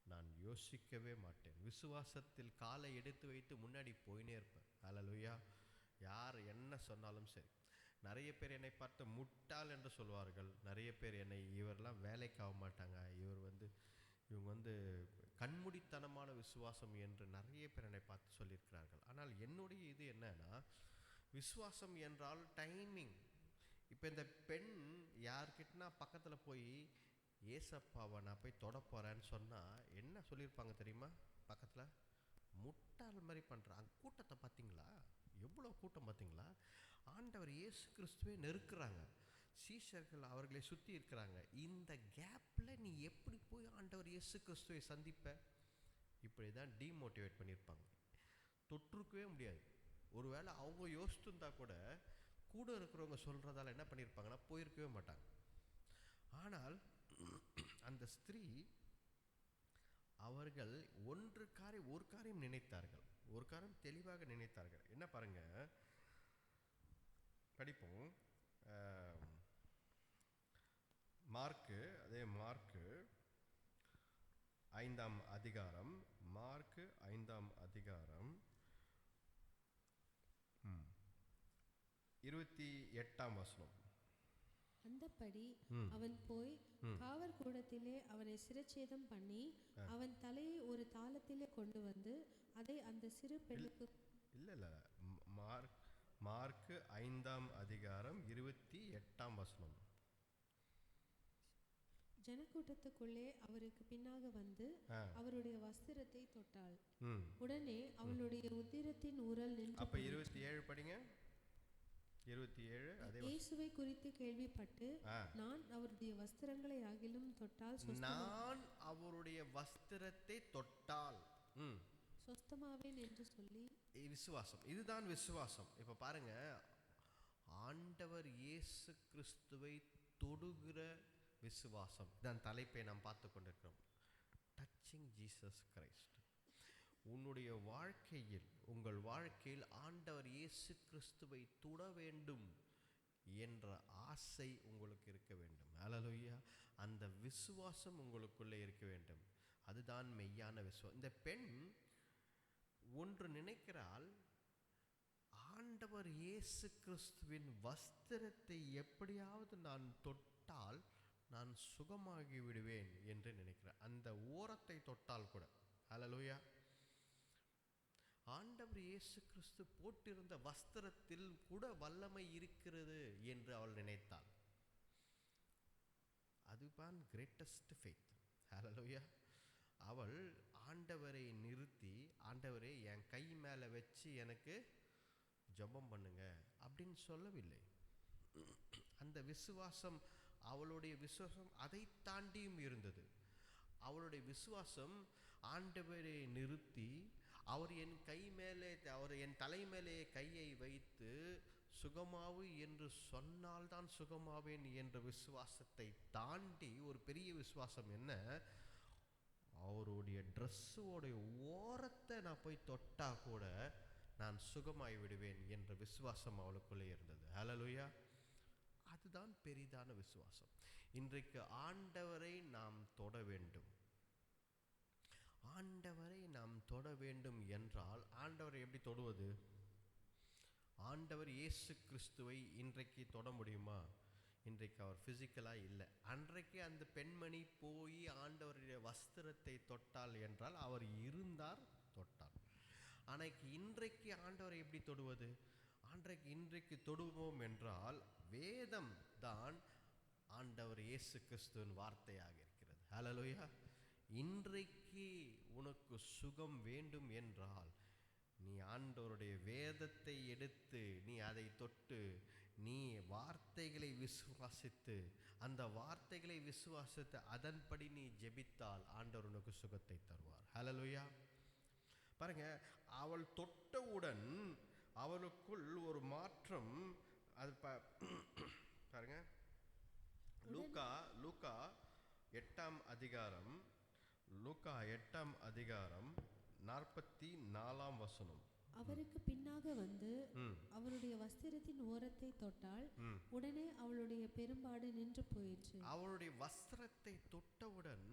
நான் யோசிக்கவே மாட்டேன். விசுவாசத்தில் காலை எடுத்து வைத்து முன்னாடி போயினே இருப்பேன். ஹல்லேலூயா. யார் என்ன சொன்னாலும் சரி. நிறைய பேர் என்னை பார்த்து முட்டாள் என்று சொல்வார்கள். நிறைய பேர் என்னை இவரெல்லாம் வேலைக்கு ஆக மாட்டாங்க, இவங்க கண்மூடித்தனமான விசுவாசம் என்று நிறைய பேர் என்னை பார்த்து சொல்லியிருக்கிறார்கள். ஆனால் என்னுடைய இது என்னன்னா, விசுவாசம் என்றால் டைமிங். இப்போ இந்த பெண் யார்கிட்டனா பக்கத்தில் போய் ஏசப்பாவை நான் போய் தொட போகிறேன்னு சொன்னால் என்ன சொல்லியிருப்பாங்க தெரியுமா? பக்கத்தில் முட்டாள் மாதிரி பண்ணுறாங்க. கூட்டத்தை பார்த்தீங்களா? எவ்வளோ கூட்டம் பார்த்தீங்களா? ஆண்டவர் இயேசு கிறிஸ்துவே நெருக்கிறாங்க, சீஷர்கள் அவர்களை சுற்றி இருக்கிறாங்க. இந்த கேப்பில் நீ எப்படி போய் ஆண்டவர் இயேசு கிறிஸ்துவை சந்திப்ப? இப்படி தான் டீமோட்டிவேட் பண்ணியிருப்பாங்க. தொற்றுக்கவே முடியாது. ஒருவேளை அவங்க யோசித்துருந்தா கூட இருக்கிறவங்க சொல்கிறதால என்ன பண்ணியிருப்பாங்கன்னா போயிருக்கவே மாட்டாங்க. ஆனால் அந்த ஸ்திரீ அவர்கள் ஒரு காரியம் நினைத்தார்கள், ஒரு காரியம் தெளிவாக நினைத்தார்கள். என்ன பாருங்க, படிப்போம். மார்க்கு 5ஆம் அதிகாரம், மார்க்கு 5ஆம் அதிகாரம் 28ஆம் வசனம். அந்தப்படி அவன் போய் காவற் கூடத்திலே அவனை சிரச்சேதம் பண்ணி அவன் தலையை ஒரு தாளத்திலே கொண்டு வந்து அதை அந்த சிறு பெண்ணுக்கு இல்ல மார்க்கு 5ஆம் அதிகாரம் 28ஆம் வசனம். ஜனக்கூட்டத்துக்குள்ளே அவருக்கு பின்னாக வந்து அவருடைய வஸ்திரத்தை தொட்டாள். உடனே அவளுடைய உத்திரத்தின் ஊரல் நின்று. அப்ப 27 படிங்க. 27. அதே இயேசுவை குறித்து கேள்விப்பட்டு நான் அவருடைய வஸ்திரங்களை ஆகிலும் தொட்டால் நான் அவருடைய வஸ்திரத்தை தொட்டால் சொஸ்தமாவேன் என்று சொல்லி விசுவாசம். இதுதான் விசுவாசம். இப்ப பாருங்க, ஆண்டவர் இயேசு கிறிஸ்துவை தொடுகிற விசுவாசம் தான் தலைப்பை நாம் பார்த்து கொண்டிருக்கிறோம். Touching Jesus Christ. உன்னுடைய வாழ்க்கையில், உங்கள் வாழ்க்கையில் ஆண்டவர் இயேசு கிறிஸ்துவை தொட வேண்டும் என்ற ஆசை உங்களுக்கு இருக்க வேண்டும். ஹல்லேலூயா. அந்த விசுவாசம் உங்களுக்குள்ளே இருக்க வேண்டும். அதுதான் மெய்யான விசுவாசம். இந்த பெண் ஒன்று நினைக்கிறாள், ஆண்டவர் இயேசு கிறிஸ்துவின் வஸ்திரத்தை எப்படியாவது நான் தொட்டால் நான் சுகமாகி விடுவேன் என்று நினைக்கிறார். அந்த ஓரத்தை தொட்டால் கூட. ஹல்லேலூயா. ஆண்டவர் இயேசு கிறிஸ்து போட்டிருந்த வஸ்திரத்தில் கூட வல்லமை இருக்கிறது என்று அவள் நினைத்தாள். அதுதான் கிரேட்டஸ்ட் ஃபெய்த். ஹல்லேலூயா. அவள் ஆண்டவரை நிறுத்தி, ஆண்டவரே என் கை மேலே வச்சு எனக்கு ஜெபம் பண்ணுங்க அப்படின்னு சொல்லவில்லை. அந்த விசுவாசம், அவளுடைய விசுவாசம் அதை தாண்டியும் இருந்தது. அவளுடைய விசுவாசம் ஆண்டவரை நிறுத்தி, அவர் என் கை மேலே, அவர் என் தலை மேலே கையை வைத்து சுகமாவு என்று சொன்னால்தான் சுகமாவேன் என்ற விசுவாசத்தை தாண்டி ஒரு பெரிய விசுவாசம் என்ன, அவருடைய ட்ரெஸ்ஸோடைய ஓரத்தை நான் போய் தொட்டா கூட நான் சுகமாய் விடுவேன் என்ற விசுவாசம் அவளுக்குள்ளே இருந்தது. ஹல்லேலூயா. அதுதான் பெரிதான விசுவாசம். இன்றைக்கு ஆண்டவரை நாம் தொட வேண்டும். ஆண்டவரை நாம் தொட வேண்டும் என்றால் ஆண்டவரை எப்படி தொடுவது? ஆண்டவர் இயேசு கிறிஸ்துவை இன்றைக்கு தொட முடியுமா? இன்றைக்கு அவர் ஃபிசிக்கலாக இல்லை. அன்றைக்கு அந்த பெண்மணி போய் ஆண்டவருடைய வஸ்திரத்தை தொட்டாள் என்றால் அவர் இருந்தார், தொட்டார். ஆனால் இன்றைக்கு ஆண்டவரை எப்படி தொடுவது? இன்றைக்கு தொடுவோம் என்றால் வேதம் தான் ஆண்டவர் இயேசு கிறிஸ்துவின் வார்த்தையாக இருக்கிறது. ஹல்லேலூயா. இன்றைக்கு உனக்கு சுகம் வேண்டும் என்றால் நீ ஆண்டவருடைய வேதத்தை எடுத்து நீ அதை தொட்டு நீ வார்த்தைகளை விசுவாசித்து, அந்த வார்த்தைகளை விசுவாசித்து அதன்படி நீ ஜெபித்தால் ஆண்டவர் உனக்கு சுகத்தை தருவார். ஹல்லேலூயா. பாருங்க, அவள் தொட்டவுடன் அவளுக்குள் ஒரு மாற்றம். அது பாருங்க, லூக்கா 8ஆம் அதிகாரம், லூக்கா 8ஆம் அதிகாரம் 44ஆம் வசனம். அவருக்கு பின்னாக வந்து அவருடைய வஸ்திரத்தின் ஓரத்தை தொட்டால் உடனே அவளுடைய பெரும்பாடு நின்று போயிற்று. அவளுடைய வஸ்திரத்தை தொட்டவுடன்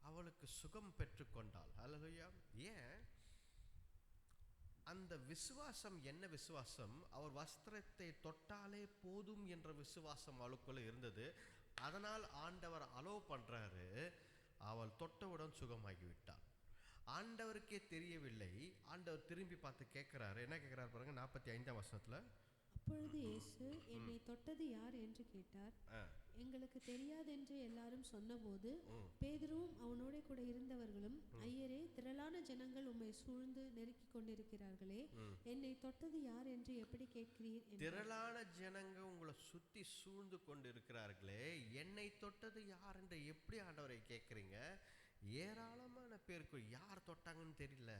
அவளுக்கு சுகம் பெற்றுக்கொண்டாள். ஹல்லேலூயா. ஏன்? அந்த விசுவாசம் என்ன விசுவாசம்? அவர் வஸ்திரத்தை தொட்டாலே போதும் என்ற விசுவாசம் அவளுக்குள்ள இருந்தது. அதனால் ஆண்டவர் அலோவ் பண்றாரு. அவள் தொட்டவுடன் சுகமாகிவிட்டாள். ஆண்டவருக்கே தெரியவில்லை. ஆண்டவர் திரும்பி பார்த்து கேட்கிறாரு. என்ன கேட்கிறார் பாருங்க, 45ஆம் வசனத்துல. அப்பொழுது இயேசு, என்னை தொட்டது யார் என்று கேட்டார். எங்களுக்கு தெரியாதென்று எல்லாரும் சொன்னபோது பேதுருவும் அவனோட கூட இருந்தவர்களும், ஐயரே, திரளான ஜனங்கள் உம்மை சூழ்ந்து நெருக்கிக் கொண்டிருக்கிறார்களே, என்னை தொட்டது யார் என்று எப்படி கேட்கிறீர்? திரளான ஜனங்க உங்களை சுத்தி சூழ்ந்து கொண்டு இருக்கிறார்களே, என்னை தொட்டது யார் என்று எப்படி ஆண்டவரை கேட்கிறீங்க? ஏராளமான பேருக்கு யார் தொட்டாங்கன்னு தெரியல.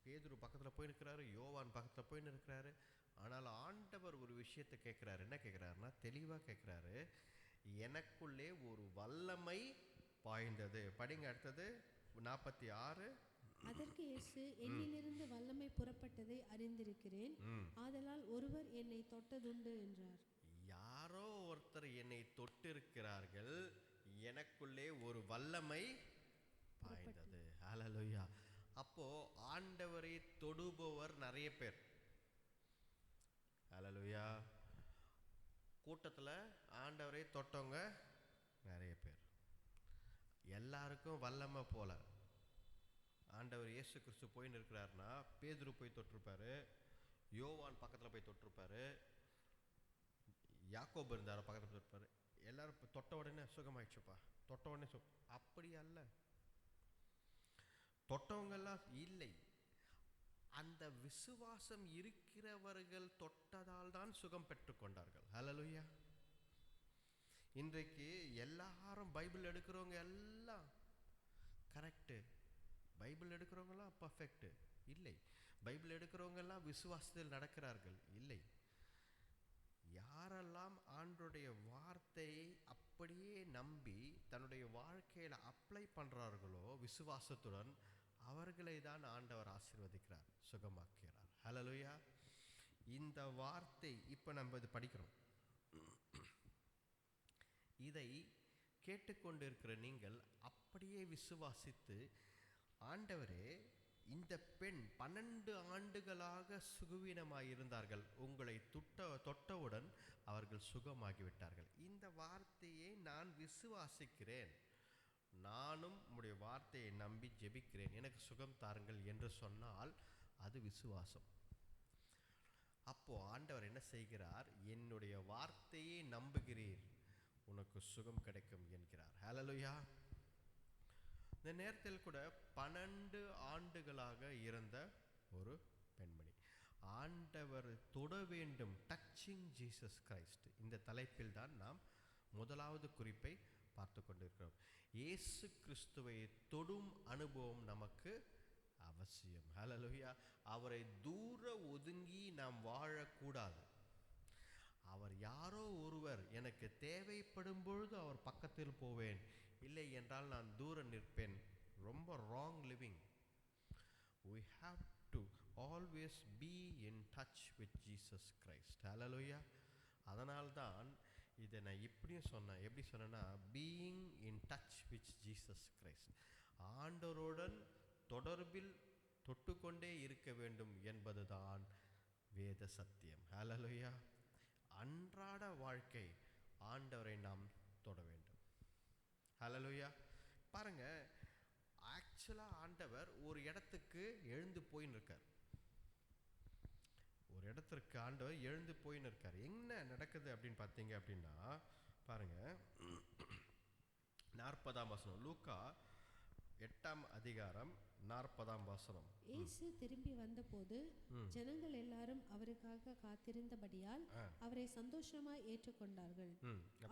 பேதுரு பக்கத்துல போய் நிற்கிறாரு, யோவான் பக்கத்துல போய் நிற்கிறாரு. ஆனால் ஆண்டவர் ஒரு விஷயத்தை கேட்கிறாரு. என்ன கேட்கிறாருன்னா, தெளிவா கேட்கிறாரு, எனக்குள்ளே ஒரு வல்லமை பாய்ந்தது. படிங்க அடுத்தது 46. அதற்கு இயேசு, என்னிலிருந்து வல்லமை புறப்பட்டதை அறிந்திருக்கிறேன், ஆதலால் ஒருவர் என்னை தொட்டதுண்டு என்றார். யாரோ ஒருத்தர் என்னை தொட்டிருக்கிறார்கள், எனக்குள்ளே ஒரு வல்லமை பாய்ந்தது. ஹல்லேலூயா. அப்போ ஆண்டவரை தொடுபவர் நிறைய பேர். ஹல்லேலூயா. கூட்டத்தில் ஆண்டவரை தொட்டவங்க நிறைய பேர். எல்லாருக்கும் வல்லமை போல. ஆண்டவர் இயேசு கிறிஸ்து போய் நிற்கிறாருன்னா, பேதுரு போய் தொட்டிருப்பாரு, யோவான் பக்கத்தில் போய் தொட்டிருப்பாரு, யாக்கோபு இருந்தார் பக்கத்தில் தொட்டிருப்பாரு. எல்லாரும் தொட்ட உடனே சுகமாயிடுச்சுப்பா, தொட்ட உடனே அப்படி அல்ல. தொட்டவங்கெல்லாம் இல்லை. அந்த விசுவாசம் இருக்கிறவர்கள் தொட்டதால் தான் சுகம் பெற்றுக்கொண்டார்கள். ஹல்லேலூயா. இன்றைக்கு எல்லாரும் பைபிள் எடுக்கிறவங்க எல்லாம் கரெக்டு, பைபிள் எடுக்கிறவங்கலாம் பர்ஃபெக்ட் இல்லை. பைபிள் எடுக்கிறவங்க எல்லாம் விசுவாசத்தில் நடக்கிறார்கள் இல்லை. யாரெல்லாம் ஆண்டவருடைய வார்த்தையை அப்படியே நம்பி தன்னுடைய வாழ்க்கையில அப்ளை பண்றார்களோ விசுவாசத்துடன், அவர்களை தான் ஆண்டவர் ஆசீர்வதிக்கிறார், சுகமாக்குகிறார். ஹல்லேலூயா. இந்த வார்த்தை இப்ப நம்ம இது படிக்கிறோம். இதை கேட்டுக்கொண்டிருக்கிற நீங்கள் அப்படியே விசுவாசித்து, ஆண்டவரே, இந்த பெண் 12 ஆண்டுகளாக சுகவீனமாயிருந்தார்கள், உங்களை தொட்டவுடன் அவர்கள் சுகமாகிவிட்டார்கள். இந்த வார்த்தையை நான் விசுவாசிக்கிறேன், நானும் உம்முடைய வார்த்தையை நம்பி ஜெபிக்கிறேன், எனக்கு சுகம் தாருங்கள் என்று சொன்னால் அது விசுவாசம். அப்போ ஆண்டவர் என்ன செய்கிறார்? என்னுடைய வார்த்தையை நம்புகிறீர், உனக்கு சுகம் கிடைக்கும் என்கிறார். ஹல்லேலூயா. இந்த நேரத்தில் கூட 12 ஆண்டுகளாக இருந்த ஒரு பெண்மணி, ஆண்டவர் தொட வேண்டும், டச்சிங் ஜீசஸ் கிரைஸ்ட். இந்த தலைப்பில் தான் நாம் முதலாவது குறிப்பை பார்த்து கொண்டிருக்கிறோம். இயேசு கிறிஸ்துவை தொடும் அனுபவம் நமக்கு அவசியம். ஹல்லேலூயா. அவரை தூர ஒதுங்கி நாம் வாழக்கூடாது. அவர் யாரோ ஒருவர் எனக்கு தேவைப்படும் பொழுது அவர் பக்கத்தில் போவேன், இல்லை என்றால் நான் தூர நிற்பேன். ரொம்ப wrong living. We have to always be in touch with Jesus Christ. Hallelujah. அதனால்தான் இதை நான் இப்படியும் சொன்னேன். எப்படி சொன்னேன்னா, being in touch with Jesus Christ, ஆண்டவருடன் தொடர்பில் தொட்டுக்கொண்டே இருக்க வேண்டும் என்பதுதான் வேத சத்தியம். ஹல்லேலூயா. அன்றாட வாழ்க்கை ஆண்டவரை நாம் தொட வேண்டும். ஹல்லேலூயா. பாருங்க, ஆக்சுவலா ஆண்டவர் ஒரு இடத்துக்கு எழுந்து போயின்னு இருக்கார். ஒரு இடத்திற்கு ஆண்டவர் எழுந்து போயின்னு இருக்கார். என்ன நடக்குது அப்படின்னு பார்த்தீங்க அப்படின்னா, பாருங்க 40ஆம் வசனம், லூக்கா 8ஆம் அதிகாரம் 40ஆம் வசனம். இயேசு திரும்பி வந்தபோது ஜனங்கள் எல்லாரும் அவருக்காக காத்திருந்தபடியால் அவரை சந்தோஷமாய் ஏற்றுக்கொண்டார்கள்.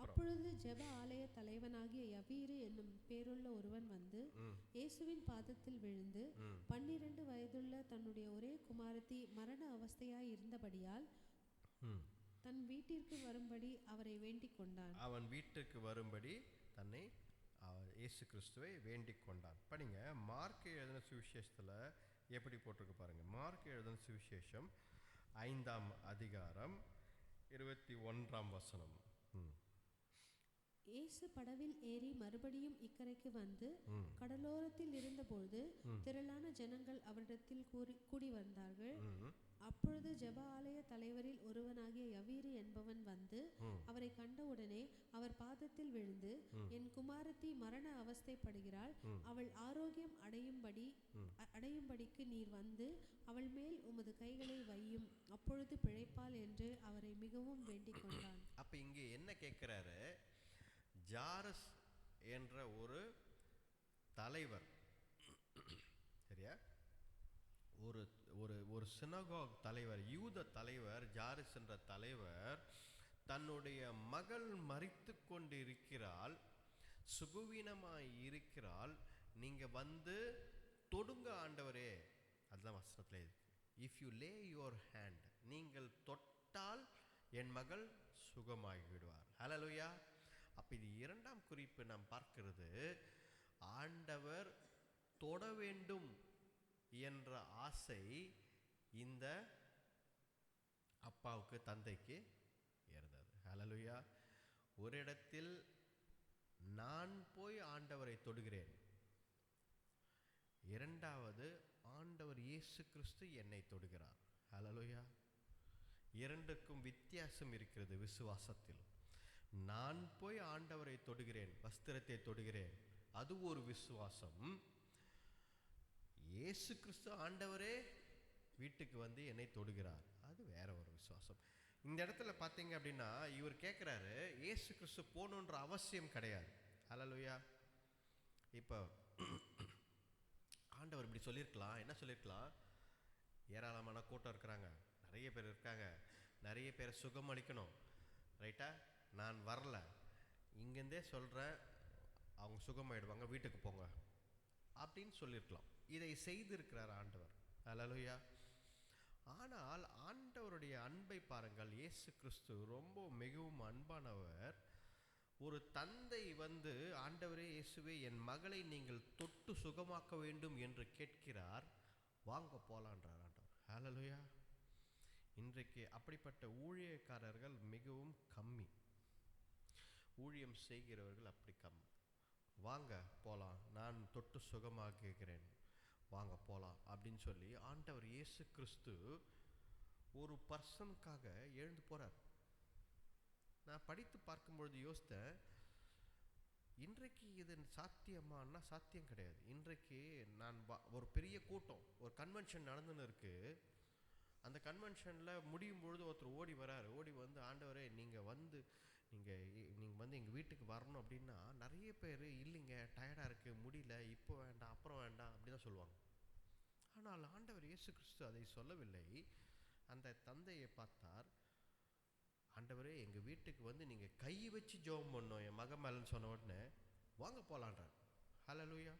அப்பொழுது ஜெப ஆலய தலைவனாகிய யவீரு என்னும் பேருள்ள ஒருவன் வந்து இயேசுவின் பாதத்தில் விழுந்து 12 வயதுள்ள தன்னுடைய ஒரே குமாரத்தி மரண அவஸ்தையாய் இருந்தபடியால் தன் வீட்டிற்கு வரும்படி அவரை வேண்டிக் கொண்டான். அவன் வீட்டுக்கு வரும்படி தன்னை இயேசு கிறிஸ்துவை வேண்டிக் கொண்டான். படிங்க, மார்க் எழுதின சுவிசேஷத்தில் எப்படி போட்டிருக்கு பாருங்க. மார்க் எழுதின சுவிசேஷம் 5ஆம் அதிகாரம் 21ஆம் வசனம். இயேசு படவில் ஏறி மறுபடியும் இக்கரைக்கு வந்து கடலோரத்தில் இருந்தபோது திரளான ஜனங்கள் அவரிடத்தில் கூடி வந்தார்கள். அப்பொழுது ஜெப ஆலய தலைவரில் ஒருவனாகிய யவீரு என்பவன் வந்து அவரை கண்டவுடனே அவர் பாதத்தில் விழுந்து, என் குமாரத்தி மரண அவஸ்தைப்படுகிறாள், அவள் ஆரோக்கியம் அடையும்படிக்கு நீர் வந்து அவள் மேல் உமது கைகளை வையும், அப்பொழுது பிழைப்பாள் என்று அவரை மிகவும் வேண்டிக் கொண்டான். அப்ப இங்கே என்ன கேட்கிறாரு? ஜாரஸ் என்ற ஒரு தலைவர், சரியா, ஒரு ஒரு ஒரு சினகோக் தலைவர், யூத தலைவர், ஜாரிஸ் என்ற தலைவர் தன்னுடைய மகள் மரித்து கொண்டிருக்கிறாள், சுகவீனமாய் இருக்கிறாள், நீங்க வந்து தொடுங்க ஆண்டவரே. அதுதான் வசனத்தில் இருக்கு. If you lay your hand, நீங்கள் தொட்டால் என் மகள் சுகமாகி விடுவார். ஹல்லேலூயா. அப்ப இது இரண்டாம் குறிப்பு நாம் பார்க்கிறது, ஆண்டவர் தொட வேண்டும் என்ற ஆசை இந்த அப்பாவுக்கு, தந்தைக்கு இருந்தது. ஹல்லேலூயா. ஒரு இடத்தில் நான் போய் ஆண்டவரை தொடுகிறேன், இரண்டாவது ஆண்டவர் இயேசு கிறிஸ்து என்னை தொடுகிறார். ஹல்லேலூயா. இரண்டுக்கும் வித்தியாசம் இருக்கிறது விசுவாசத்தில். நான் போய் ஆண்டவரை தொடுகிறேன், வஸ்திரத்தை தொடுகிறேன், அது ஒரு விசுவாசம். இயேசு கிறிஸ்து ஆண்டவரே வீட்டுக்கு வந்து என்னை தொடுகிறார், அது வேற ஒரு விசுவாசம். இந்த இடத்துல பார்த்தீங்க அப்படின்னா இவர் கேட்குறாரு, இயேசு கிறிஸ்து போகணுன்ற அவசியம் கிடையாது. ஹல்லேலூயா. இப்போ ஆண்டவர் இப்படி சொல்லியிருக்கலாம், என்ன சொல்லியிருக்கலாம்? ஏராளமான கூட்டம் இருக்கிறாங்க, நிறைய பேர் இருக்காங்க, நிறைய பேரை சுகமளிக்கணும், ரைட்டா, நான் வரல, இங்கேருந்தே சொல்கிறேன், அவங்க சுகமாயிடுவாங்க, வீட்டுக்கு போங்க அப்படின்னு சொல்லியிருக்கலாம். இதை செய்திருக்கிறார் ஆண்டவர். ஹல்லேலூயா. ஆனால் ஆண்டவருடைய அன்பை பாருங்கள். இயேசு கிறிஸ்து ரொம்ப மிகவும் அன்பானவர். ஒரு தந்தை வந்து, ஆண்டவரே இயேசுவே, என் மகளை நீங்கள் தொட்டு சுகமாக்க வேண்டும் என்று கேட்கிறார், வாங்க போலான்றார் ஆண்டவர். ஹல்லேலூயா. இன்றைக்கு அப்படிப்பட்ட ஊழியக்காரர்கள் மிகவும் கம்மி, ஊழியம் செய்கிறவர்கள் அப்படி கம்மி. வாங்க போலாம், நான் தொட்டு சுகமாக்குகிறேன், வாங்க போலாம் அப்படின்னு சொல்லி ஆண்டவர் இயேசு கிறிஸ்து ஒரு பர்சனுக்காக எழுந்து போறார். நான் படித்து பார்க்கும்பொழுது யோசித்தேன், இன்றைக்கு இது சாத்தியமானா சாத்தியம் கிடையாது. இன்றைக்கு நான் ஒரு பெரிய கூட்டம், ஒரு கன்வென்ஷன் நடந்துன்னு இருக்கு, அந்த கன்வென்ஷனில் முடியும் பொழுது ஒருத்தர் ஓடி வராரு, ஓடி வந்து, ஆண்டவரே நீங்கள் வந்து எங்கள் வீட்டுக்கு வரணும் அப்படின்னா, நிறைய பேர் இல்லைங்க, டயர்டாக இருக்குது, முடியல, இப்போ வேண்டாம், அப்புறம் வேண்டாம் அப்படி தான் சொல்லுவாங்க. ஆனால் ஆண்டவர் இயேசு கிறிஸ்து அதை சொல்லவில்லை. அந்த தந்தையை பார்த்தார், ஆண்டவரே எங்கள் வீட்டுக்கு வந்து நீங்கள் கை வச்சு ஜெபம் பண்ணோம் என் மகன் மேலன்னு சொன்ன உடனே வாங்க போலான்றார். ஹல்லேலூயா.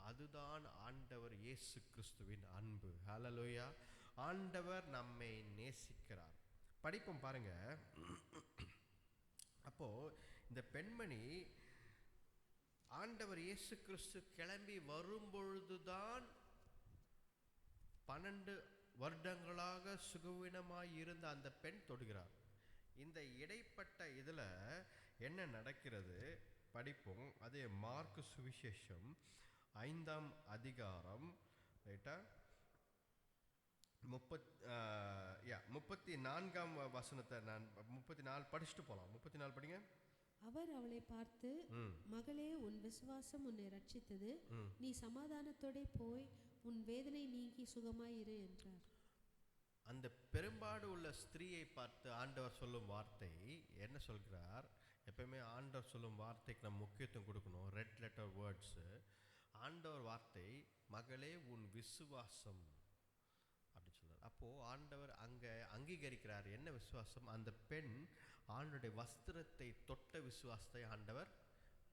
அதுதான் ஆண்டவர் இயேசு கிறிஸ்துவின் அன்பு. ஹல்லேலூயா. ஆண்டவர் நம்மை நேசிக்கிறார். படிப்போம் பாருங்க. அப்போ இந்த பெண்மணி ஆண்டவர் இயேசு கிறிஸ்து கிளம்பி வரும்பொழுதுதான் 12 வருடங்களாக சுகவீனமாய் இருந்த அந்த பெண் தொடுகிறார். இந்த இடைப்பட்ட இதுல என்ன நடக்கிறது படிப்போம். அதே மார்க் சுவிசேஷம் 5ஆம் அதிகாரம், ரைட்டா, 34ஆம் வசனத்தை நான் 34 படிச்சுட்டு போலாம். 34 படிங்க. அவர் அவளை பார்த்து, மகளே, உன் விசுவாசம் உன்னை ரட்சித்தது, நீ சமாதானத்தோட போய் உன் வேதனை நீங்கி சுகமாயிரு என்றார். அந்த பெரும்பாடு உள்ள ஸ்திரீயை பார்த்து ஆண்டவர் சொல்லும் வார்த்தை என்ன சொல்கிறார்? எப்பவுமே ஆண்டவர் சொல்லும் வார்த்தைக்கு நம்ம முக்கியத்துவம் கொடுக்கணும். Red letter words. ஆண்டவர் வார்த்தை, மகளே உன் விசுவாசம் அப்படி சொல்றார். அப்போ ஆண்டவர் அங்க அங்கீகரிக்கிறார். என்ன விசுவாசம்? அந்த பெண் ஆண்டவருடைய வஸ்திரத்தை தொட்ட விசுவாசத்தை ஆண்டவர்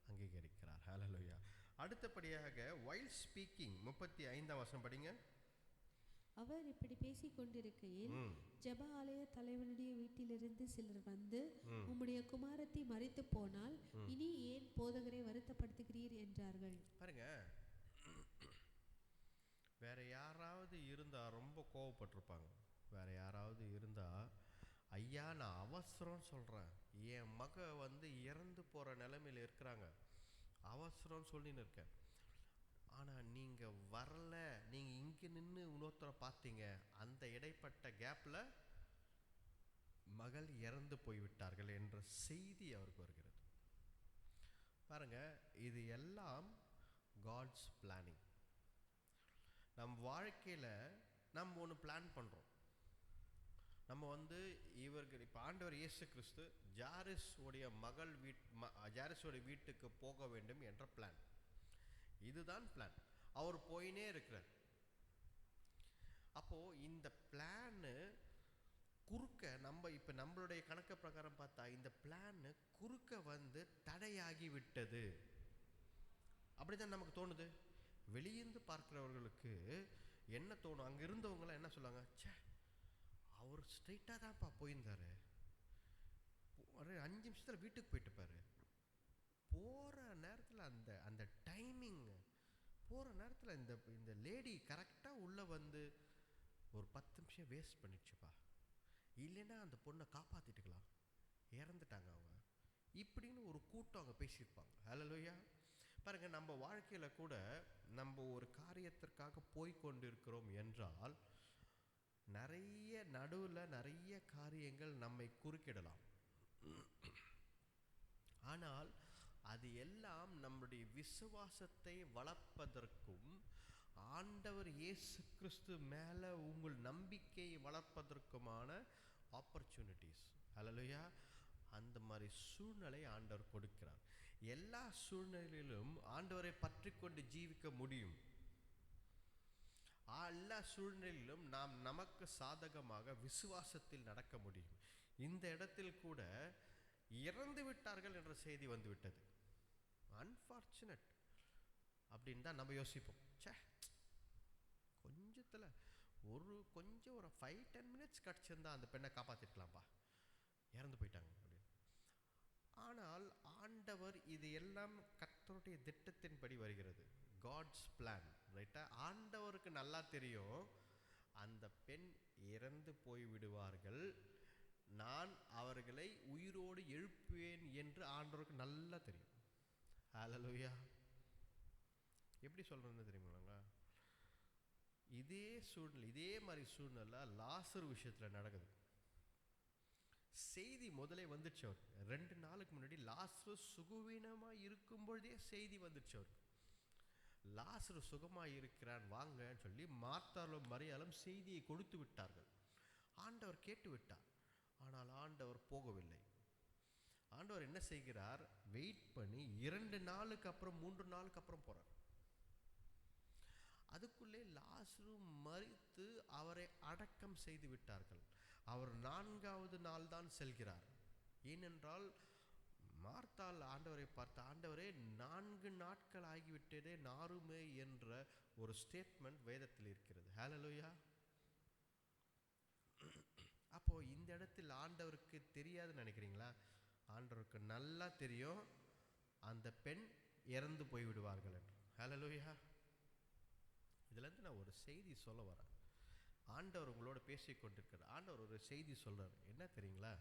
அங்கீகரிக்கிறார். ஹல்லேலூயா. அடுத்தபடியாக while speaking 35ஆம் வசனம் படிங்க. அவர் இப்படி பேசிக் கொண்டிருக்கையில் ஜெப ஆலய தலைவனுடைய வீட்டிலிருந்து சிலர் வந்து, உம்முடைய குமாரத்தி மரித்து போனால் இனி ஏன் போதகரை வருத்தப்படுத்துகிறீர் என்றார்கள். பாருங்க, வேற யாராவது இருந்தா ரொம்ப கோவப்பட்டிருப்பாங்க. வேற யாராவது இருந்தா, ஐயா நான் அவசரம் சொல்றேன், என் மக வந்து இறந்து போற நிலைமையில இருக்கிறாங்க, அவசரம் சொல்லின்னு இருக்கேன், ஆனா நீங்க வரல, நீங்க இங்க நின்று இன்னொருத்தரை பார்த்தீங்க, அந்த இடைப்பட்ட கேப்ல மகள் இறந்து போய்விட்டார்கள் என்ற செய்தி அவருக்கு வருகிறது. பாருங்க, இது எல்லாம் காட்ஸ் பிளானிங். நம் வாழ்க்கையில நம்ம ஒன்று பிளான் பண்றோம். நம்ம வந்து இவர்கள் இப்போ ஆண்டவர் இயேசு கிறிஸ்து ஜாரிஸ் உடைய மகள் ஜாரிஸோடைய வீட்டுக்கு போக வேண்டும் என்ற பிளான். இதுதான் பிளான். அவர் போயினே இருக்கிறார். அப்போ இந்த பிளான் குறுக்க நம்ம இப்ப நம்மளுடைய கணக்கு பிரகாரம் பார்த்தா இந்த பிளான் குறுக்க வந்து தடையாகி விட்டது. அப்படிதான் நமக்கு தோணுது. வெளியிருந்து பார்க்கிறவர்களுக்கு என்ன தோணும்? அங்க இருந்தவங்க என்ன சொல்லுவாங்க? ச்சே, அவர் ஸ்ட்ரைட்டா தான்ப்பா போயிருந்தாரு, ஒரு 5 நிமிஷத்துல வீட்டுக்கு போயிட்டு பாரு, போற நேரத்துல அந்த அந்த டைமிங், போற நேரத்துல இந்த லேடி கரெக்டா உள்ள வந்து ஒரு 10 நிமிஷம் வேஸ்ட் பண்ணிடுச்சுப்பா, இல்லைன்னா அந்த பொண்ணை காப்பாத்திட்டுக்கலாம், இறந்துட்டாங்க அவங்க, இப்படின்னு ஒரு கூட்டம் அங்க பேசியிருப்பாங்க. ஹல்லேலூயா. பாருங்க, நம்ம வாழ்க்கையில கூட நம்ம ஒரு காரியத்திற்காக போய் கொண்டிருக்கிறோம் என்றால் நிறைய நடுவுல நிறைய காரியங்கள் நம்மை குறுக்கிடலாம். ஆனால் அது எல்லாம் நம்முடைய விசுவாசத்தை வளர்ப்பதற்கும் ஆண்டவர் இயேசு கிறிஸ்து மேல உங்கள் நம்பிக்கையை வளர்ப்பதற்குமான ஆப்பர்ச்சுனிட்டிஸ். ஹல்லேலூயா. அந்த மாதிரி சூழ்நிலை ஆண்டவர் கொடுக்கிறார். எல்லா சூழ்நிலையிலும் ஆண்டவரை பற்றி கொண்டு ஜீவிக்க முடியும். எல்லா சூழ்நிலையிலும் நாம் நமக்கு சாதகமாக விசுவாசத்தில் நடக்க முடியும். இந்த இடத்தில் கூட இறந்து விட்டார்கள் என்ற செய்தி வந்து விட்டது. அன்பார்ச்சுனேட் அப்படின்னு தான் நம்ம யோசிப்போம். கொஞ்சத்துல கொஞ்சம் ஒரு 5-10 மினிட்ஸ் கிடச்சிருந்தா அந்த பெண்ணை காப்பாத்திருக்கலாம்ப்பா, இறந்து போயிட்டாங்க அப்படின்னு. ஆனால் ஆண்டவர் இது எல்லாம் கர்த்தருடைய திட்டத்தின்படி வருகிறது. காட்ஸ் பிளான், ரைட்டா? ஆண்டவருக்கு நல்லா தெரியும் அந்த பெண் இறந்து போய் விடுவார்கள், நான் அவர்களை உயிரோடு எழுப்புவேன் என்று ஆண்டவருக்கு நல்லா தெரியும். ஹல்லேலூயா. எப்படி சொல்றேன்னு தெரியுங்களா? இதே சூழ்நிலை, இதே மாதிரி சூழ்நிலை லாசரு விஷயத்துல நடக்குது. செய்தி முதலே வந்துச்சு. அவர் 2 நாளுக்கு முன்னாடி லாசரு சுகவீனமா இருக்கும் பொழுதே செய்தி வந்துச்சு. அவர் லாசரு சுகமா இருக்கிறான் வாங்கன்னு சொல்லி மார்த்தாலும் மரியாளும் செய்தியை கொடுத்து விட்டார்கள். ஆண்டவர் கேட்டு விட்டார். ஆனால் ஆண்டவர் போகவில்லை. ஆண்டவர் என்ன செய்கிறார்? வெயிட் பண்ணி 2 நாளுக்கு அப்புறம் 3 நாளுக்கு அப்புறம் போறார். அதுக்குள்ளே லாசரு மரித்து அவரை அடக்கம் செய்து விட்டார்கள். அவர் 4வது நாள் தான் செல்கிறார். ஏனென்றால் மார்த்தாள் ஆண்டவரை பார்த்து, ஆண்டவரே 4 நாட்கள் ஆகிவிட்டதே, நாருமே என்ற ஒரு ஸ்டேட்மெண்ட் வேதத்தில் இருக்கிறது. ஹல்லேலூயா. அப்போ இந்த இடத்தில் ஆண்டவருக்கு தெரியாதுன்னு நினைக்கிறீங்களா? ஆண்டவருக்கு நல்லா தெரியும் அந்த பெண் இறந்து போய் விடுவார்கள் என்று. ஹல்லேலூயா. இதுல இருந்து நான் ஒரு செய்தி சொல்ல வரேன். ஆண்டவர் உங்களோட பேசிக் கொண்டிருக்கிறார். ஆண்டவர் ஒரு செய்தி சொல்றார். என்ன தெரியுங்களா?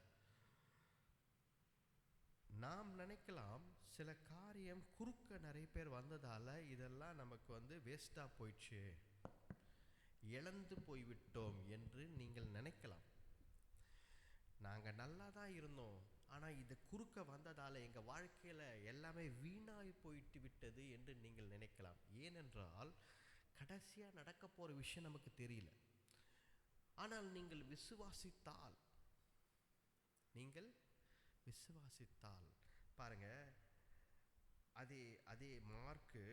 நாம் நினைக்கலாம் சில காரியம் குறுக்க நிறைய பேர் வந்ததால இதெல்லாம் நமக்கு வந்து வேஸ்டா போயிடுச்சு, இழந்து போய்விட்டோம் என்று நீங்கள் நினைக்கலாம். நாங்க நல்லா தான் இருந்தோம், ஆனா இது குறுக்க வந்ததால எங்க வாழ்க்கையில எல்லாமே வீணாய் போயிட்டு விட்டது என்று நீங்கள் நினைக்கலாம். ஏனென்றால் கடைசியா நடக்க போற விஷயம் நமக்கு தெரியல. ஆனால் நீங்கள் விசுவாசித்தால் பாருங்க, அதே மார்க்கு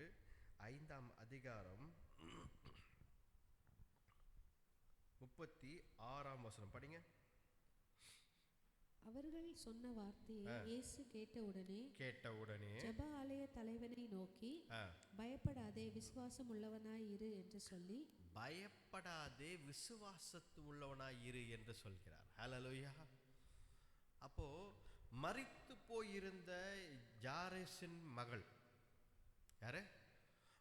5ஆம் அதிகாரம் 36ஆம் வசனம் படிங்க. அவர்கள் சொன்ன வார்த்தையை இயேசு கேட்டவுடனே ஜெப ஆலய தலைவனை நோக்கி, பயப்படாதே, விசுவாசம் உள்ளவனாய் இரு என்று சொல்லி, பயப்படாதே, விசுவாசத்து உள்ளவனாய் இரு என்று சொல்கிறார். ஹல்லேலூயா. அப்போ மரித்து போயிருந்த ஜாரேசின் மகள் யாரு?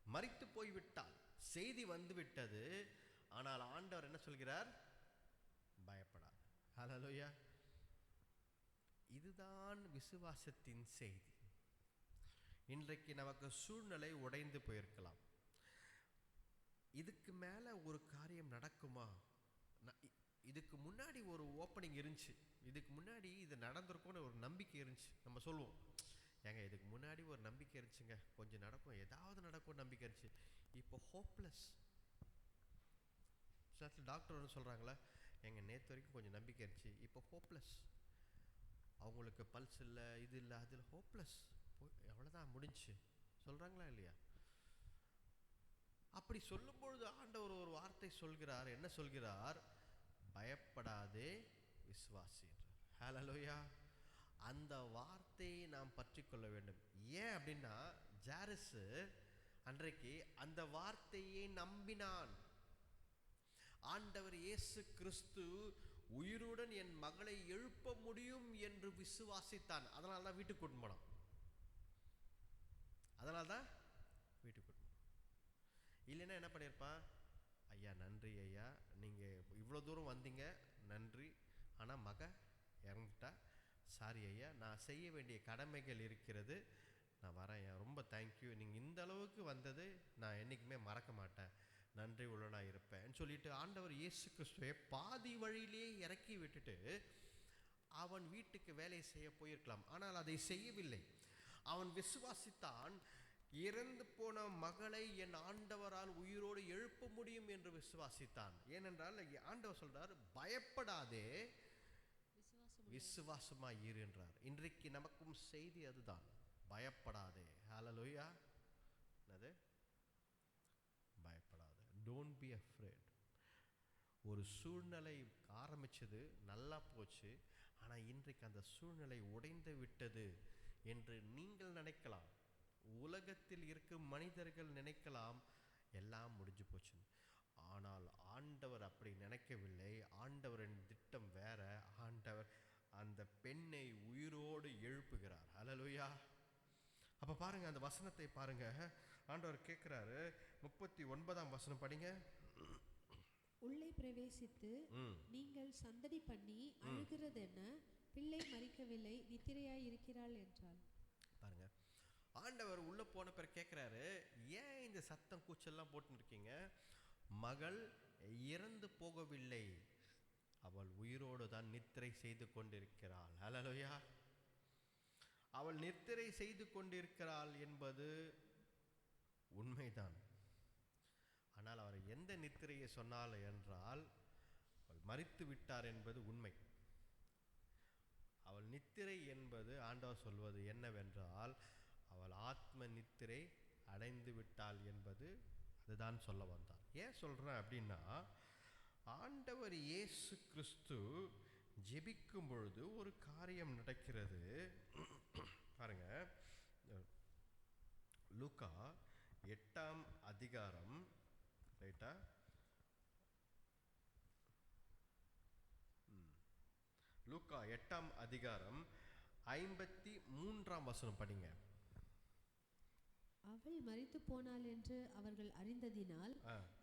மரித்து போய்விட்டாள். செய்தி வந்து விட்டது. ஆனால் ஆண்டவர் என்ன சொல்கிறார்? பயப்படாது. ஹல்லேலூயா. இதுதான் விசுவாசத்தின் செய்தி. இன்றைக்கு நமக்கு சூழ்நிலை உடைந்து போயிருக்கலாம். இதுக்கு மேல ஒரு காரியம் நடக்குமா? இதுக்கு முன்னாடி ஒரு ஓப்பனிங் இருந்துச்சு, இதுக்கு முன்னாடி இது நடந்திருக்கும்னு ஒரு நம்பிக்கை இருந்துச்சு. நம்ம சொல்லுவோம், ஏங்க இதுக்கு முன்னாடி ஒரு நம்பிக்கை இருந்துச்சுங்க, கொஞ்சம் நடக்கும், ஏதாவது நடக்கும் நம்பிக்கை இருந்துச்சு. இப்போ ஹோப்லெஸ். டாக்டர் ஒன்று சொல்கிறாங்களா, எங்கள் நேற்று வரைக்கும் கொஞ்சம் நம்பிக்கை இருந்துச்சு, இப்போ ஹோப்லெஸ். அவங்களுக்கு பல்ஸ் இல்லை, இது இல்லை, அதில் ஹோப்லெஸ், எவ்வளோதான் முடிஞ்சு சொல்கிறாங்களா இல்லையா? அப்படி சொல்லும்பொழுது ஆண்டவர் ஒரு வார்த்தை சொல்கிறார். என்ன சொல்கிறார்? பயப்படாதே, விசுவாசி என்றார். ஹல்லேலூயா. அந்த வார்த்தையை நாம் பற்றி கொள்ள வேண்டும். ஏன் அப்படின்னா, ஜாரேசு அன்றைக்கு அந்த வார்த்தையை நம்பினான். ஆண்டவர் இயேசு கிறிஸ்து உயிருடன் என் மகளை எழுப்ப முடியும் என்று விசுவாசித்தான். அதனால தான் வீட்டுக்கு கூட்டிட்டு போனான். இல்லைன்னா என்ன பண்ணியிருப்பான்? ஐயா நன்றி ஐயா, நீங்கள் இவ்வளோ தூரம் வந்தீங்க, நன்றி, ஆனால் மக இறந்துட்டா, சாரி ஐயா, நான் செய்ய வேண்டிய கடமைகள் இருக்கிறது, நான் வரேன் ஐயா, ரொம்ப தேங்க்யூ, நீங்கள் இந்த அளவுக்கு வந்தது நான் என்றைக்குமே மறக்க மாட்டேன், நன்றி உள்ளனாக இருப்பேன் சொல்லிட்டு ஆண்டவர் இயேசு கிறிஸ்துவை பாதி வழியிலே இறக்கி விட்டுட்டு அவன் வீட்டுக்கு வேலை செய்ய போயிருக்கலாம். ஆனால் அதை செய்யவில்லை. அவன் விசுவாசித்தான். இறந்து போன மகளை என் ஆண்டவரால் உயிரோடு எழுப்ப முடியும் என்று விசுவாசித்தான். ஏனென்றால் ஆண்டவர் சொல்றார், பயப்படாதே, விசுவாசமாய் இரு என்றார். இன்றைக்கு நமக்கும் செய்தி அதுதான், பயப்படாதே. ஹல்லேலூயா. என்னது? பயப்படாதே. Don't be afraid. ஒரு சூழ்நிலை ஆரம்பிச்சது, நல்லா போச்சு, ஆனால் இன்றைக்கு அந்த சூழ்நிலை உடைந்து விட்டது என்று நீங்கள் நினைக்கலாம். உலகத்தில் இருக்கும் மனிதர்கள் நினைக்கலாம் எல்லாம் முடிஞ்சு போச்சு. ஆனால் ஆண்டவர் அப்படி நினைக்கவில்லை. ஆண்டவரின் திட்டம் வேற. ஆண்டவர் அந்த பெண்ணை உயிரோடு எழுப்புகிறார். ஹல்லேலூயா. அப்ப பாருங்க, அந்த வசனத்தை பாருங்க. ஆண்டவர் கேட்கிறாரு, 39ஆம் வசனம் படிங்க. உள்ளே பிரவேசித்து நீங்கள் சந்தடி பண்ணி அழுகிறது என்ன, பிள்ளை மரிக்கவில்லை, நித்திரையாய் இருக்கிறாள் என்றாள். பாருங்க, ஆண்டவர் உள்ள போன பிறகு கேட்கிறாரு, ஏன் இந்த சத்தம் கூச்சல்லாம் போட்டு இருக்கீங்க? மகள் இறந்து போகவில்லை, அவள் உயிரோடு தான் நித்திரை செய்து கொண்டிருக்கிறாள். ஹல்லேலூயா. அவள் நித்திரை செய்து கொண்டிருக்கிறாள் என்பது உண்மைதான். ஆனால் அவர் எந்த நித்திரையை சொன்னாள் என்றால், அவள் மரித்து விட்டார் என்பது உண்மை. அவள் நித்திரை என்பது ஆண்டவர் சொல்வது என்னவென்றால், அவள் ஆத்ம நித்திரை அடைந்து விட்டாள் என்பது, அதுதான் சொல்ல வந்தார். ஏன் சொல்றேன் அப்படின்னா, ஆண்டவர் இயேசு கிறிஸ்து ஜெபிக்கும் பொழுது ஒரு காரியம் நடக்கிறது. பாருங்க, லூக்கா 8ஆம் அதிகாரம், ரைட்டா? லூக்கா 8ஆம் அதிகாரம் 53ஆம் வசனம் படிங்க. அவள் மரித்து போனாள் என்று அவர்கள் அறிந்ததினால்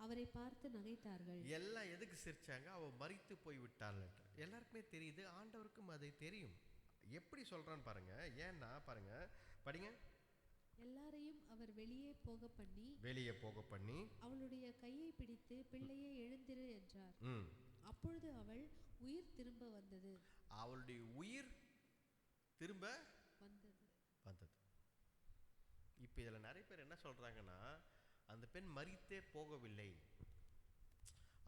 அவரை பார்த்து நகைத்தார்கள். எல்லாம் எதுக்கு சிரிச்சாங்க? அவ மரித்து போய் விட்டாள். எல்லாருக்குமே தெரியுது, ஆண்டவருக்கும் அதை தெரியும். எப்படி சொல்றான்னு பாருங்க. ஏன்னா பாருங்க, படிங்க. எல்லாரையும் அவர் வெளியே போக பண்ணி அவளுடைய கையை பிடித்து பிள்ளையை எழுந்திரு என்றார். அப்பொழுது அவள் உயிர் திரும்ப வந்தது. அவளுடைய உயிர் திரும்ப வந்தது. இப்போ இதில் நிறைய பேர் என்ன சொல்றாங்கன்னா, அந்த பெண் மரித்தே போகவில்லை,